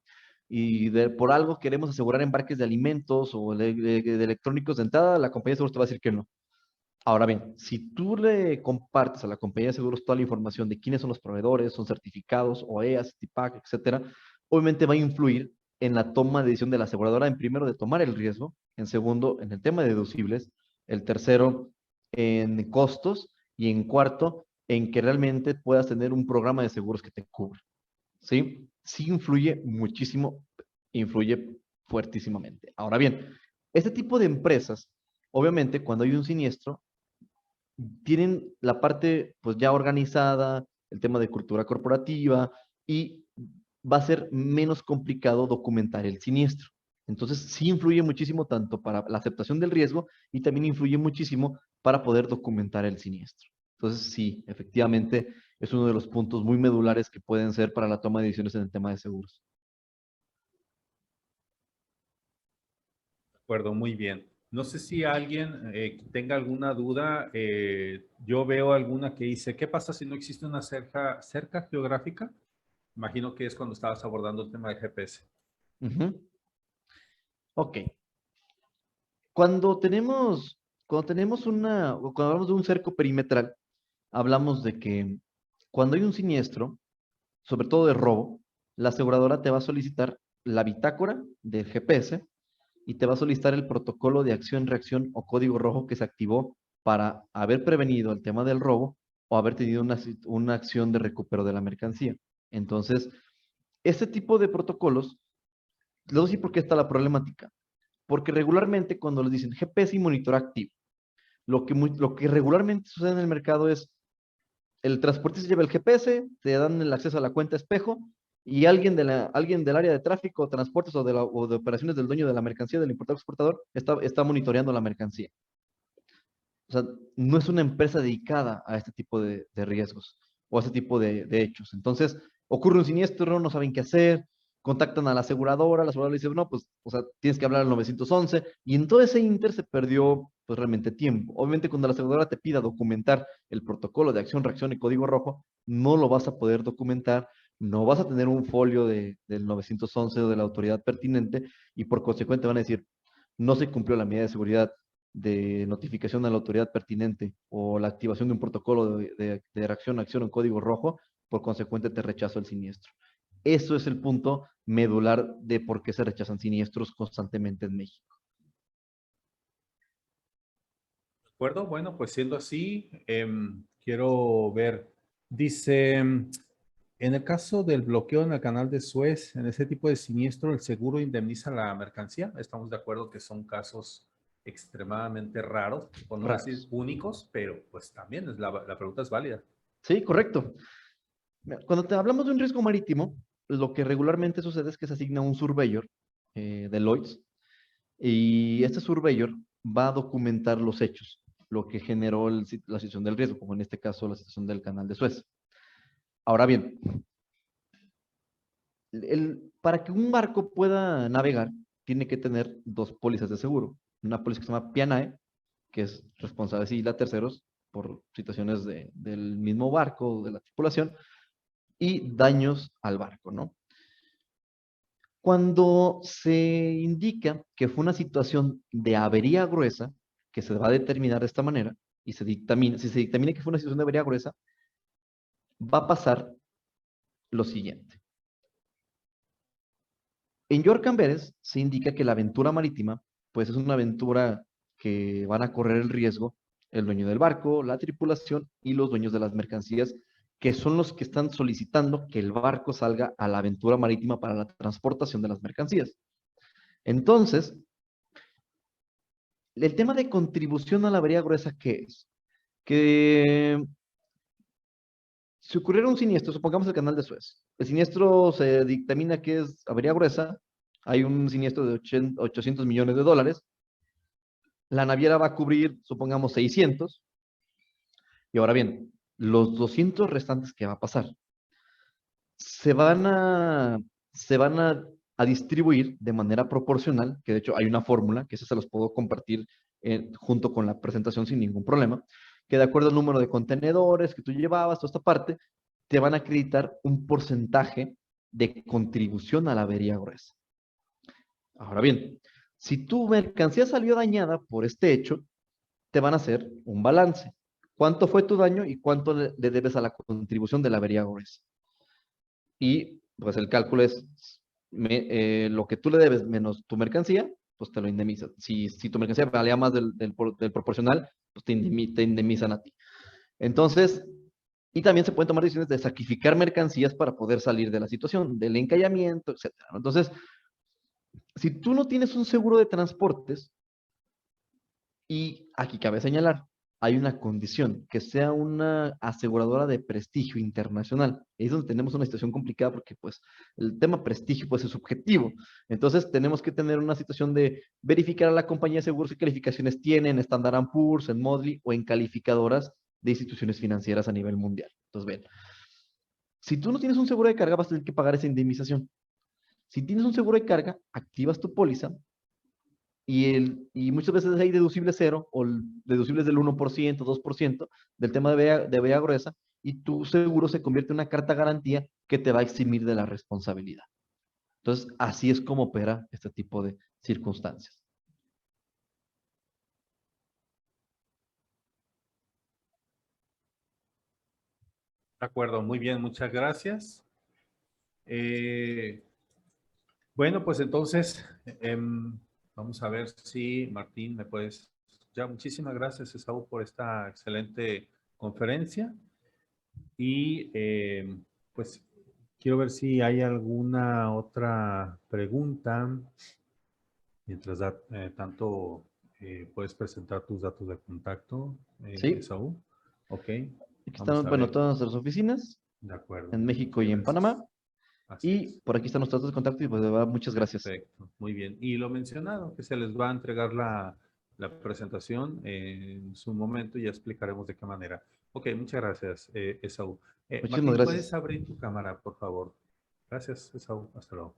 Y por algo queremos asegurar embarques de alimentos o de electrónicos de entrada, la compañía de seguros te va a decir que no. Ahora bien, si tú le compartes a la compañía de seguros toda la información de quiénes son los proveedores, son certificados, OEAS, TIPAC, etcétera, obviamente va a influir en la toma de decisión de la aseguradora, en primero, de tomar el riesgo, en segundo, en el tema de deducibles, el tercero, en costos, y en cuarto, en que realmente puedas tener un programa de seguros que te cubra. ¿Sí? Sí influye muchísimo, influye fuertísimamente. Ahora bien, este tipo de empresas, obviamente, cuando hay un siniestro, tienen la parte pues ya organizada, el tema de cultura corporativa y va a ser menos complicado documentar el siniestro. Entonces, sí influye muchísimo tanto para la aceptación del riesgo y también influye muchísimo para poder documentar el siniestro. Entonces, sí, efectivamente, es uno de los puntos muy medulares que pueden ser para la toma de decisiones en el tema de seguros. De acuerdo, muy bien. No sé si alguien tenga alguna duda. Yo veo alguna que dice, ¿qué pasa si no existe una cerca geográfica? Imagino que es cuando estabas abordando el tema de GPS. Ok. Cuando hablamos de un cerco perimetral, hablamos de que cuando hay un siniestro, sobre todo de robo, la aseguradora te va a solicitar la bitácora del GPS y te va a solicitar el protocolo de acción, reacción o código rojo que se activó para haber prevenido el tema del robo o haber tenido una acción de recupero de la mercancía. Entonces, este tipo de protocolos, les voy a decir por qué está la problemática. Porque regularmente cuando les dicen GPS y monitor activo, lo que regularmente sucede en el mercado es el transportista lleva el GPS, te dan el acceso a la cuenta espejo y alguien del área de tráfico, transportes o de operaciones del dueño de la mercancía, del importador exportador, está monitoreando la mercancía. O sea, no es una empresa dedicada a este tipo de riesgos o a este tipo de hechos. Entonces, ocurre un siniestro, no saben qué hacer, contactan a la aseguradora le dice, no, pues, o sea, tienes que hablar al 911, y en todo ese inter se perdió, pues, realmente tiempo. Obviamente, cuando la aseguradora te pida documentar el protocolo de acción, reacción y código rojo, no lo vas a poder documentar, no vas a tener un folio del 911 o de la autoridad pertinente, y por consecuente van a decir, no se cumplió la medida de seguridad de notificación a la autoridad pertinente o la activación de un protocolo de reacción, acción en código rojo, por consecuente te rechazo el siniestro. Eso es el punto medular de por qué se rechazan siniestros constantemente en México. ¿De acuerdo? Bueno, pues siendo así, quiero ver, dice, en el caso del bloqueo en el canal de Suez, en ese tipo de siniestro, ¿el seguro indemniza la mercancía? Estamos de acuerdo que son casos extremadamente raros, por no decir Raros. únicos, pero pues también la pregunta es válida. Sí, correcto. Cuando hablamos de un riesgo marítimo, lo que regularmente sucede es que se asigna un surveyor de Lloyd's y este surveyor va a documentar los hechos, lo que generó la situación del riesgo, como en este caso la situación del canal de Suez. Ahora bien, para que un barco pueda navegar, tiene que tener dos pólizas de seguro. Una póliza que se llama P&I, que es responsable de isla terceros por situaciones del mismo barco, de la tripulación, y daños al barco, ¿no? Cuando se indica que fue una situación de avería gruesa, que se va a determinar de esta manera, y si se dictamina que fue una situación de avería gruesa, va a pasar lo siguiente. En York Amberes se indica que la aventura marítima, pues es una aventura que van a correr el riesgo el dueño del barco, la tripulación y los dueños de las mercancías, que son los que están solicitando que el barco salga a la aventura marítima para la transportación de las mercancías. Entonces, el tema de contribución a la avería gruesa, ¿qué es? Que si ocurriera un siniestro, supongamos el canal de Suez, el siniestro se dictamina que es avería gruesa, hay un siniestro de 800 millones de dólares, la naviera va a cubrir, supongamos, 600, y ahora bien, los 200 restantes, ¿qué va a pasar? Se van a, se van a distribuir de manera proporcional, que de hecho hay una fórmula, que eso se los puedo compartir junto con la presentación sin ningún problema, que de acuerdo al número de contenedores que tú llevabas, toda esta parte, te van a acreditar un porcentaje de contribución a la avería gruesa. Ahora bien, si tu mercancía salió dañada por este hecho, te van a hacer un balance. ¿Cuánto fue tu daño y cuánto le debes a la contribución de la avería gruesa? Y pues el cálculo es lo que tú le debes menos tu mercancía, pues te lo indemnizan. Si tu mercancía valía más del proporcional, pues te indemnizan a ti. Entonces, y también se pueden tomar decisiones de sacrificar mercancías para poder salir de la situación, del encallamiento, etc. Entonces, si tú no tienes un seguro de transportes, y aquí cabe señalar, hay una condición, que sea una aseguradora de prestigio internacional. Ahí es donde tenemos una situación complicada porque pues el tema prestigio pues es subjetivo. Entonces tenemos que tener una situación de verificar a la compañía de seguros qué calificaciones tiene en Standard & Poor's, en Motley o en calificadoras de instituciones financieras a nivel mundial. Entonces, ven, si tú no tienes un seguro de carga, vas a tener que pagar esa indemnización. Si tienes un seguro de carga, activas tu póliza y muchas veces hay deducible cero o deducibles del 1%, 2% del tema de vía gruesa y tu seguro se convierte en una carta garantía que te va a eximir de la responsabilidad. Entonces, así es como opera este tipo de circunstancias. De acuerdo, muy bien, muchas gracias. Bueno, pues entonces, vamos a ver si Martín me puedes... Ya, muchísimas gracias, Esaú, por esta excelente conferencia. Y pues quiero ver si hay alguna otra pregunta. Mientras tanto, puedes presentar tus datos de contacto, ¿Sí? Esaú. Ok, Aquí vamos están, a bueno, ver. todas nuestras oficinas De acuerdo, en México muchas y en gracias. Panamá. Así Y es. por aquí están nuestros datos de contacto y pues de verdad, muchas gracias. Perfecto, muy bien. Y lo mencionado, que se les va a entregar la presentación en su momento y ya explicaremos de qué manera. Ok, muchas gracias, Esaú. Muchísimas Martín, ¿puedes gracias. abrir tu cámara, por favor? Gracias, Esaú. Hasta luego.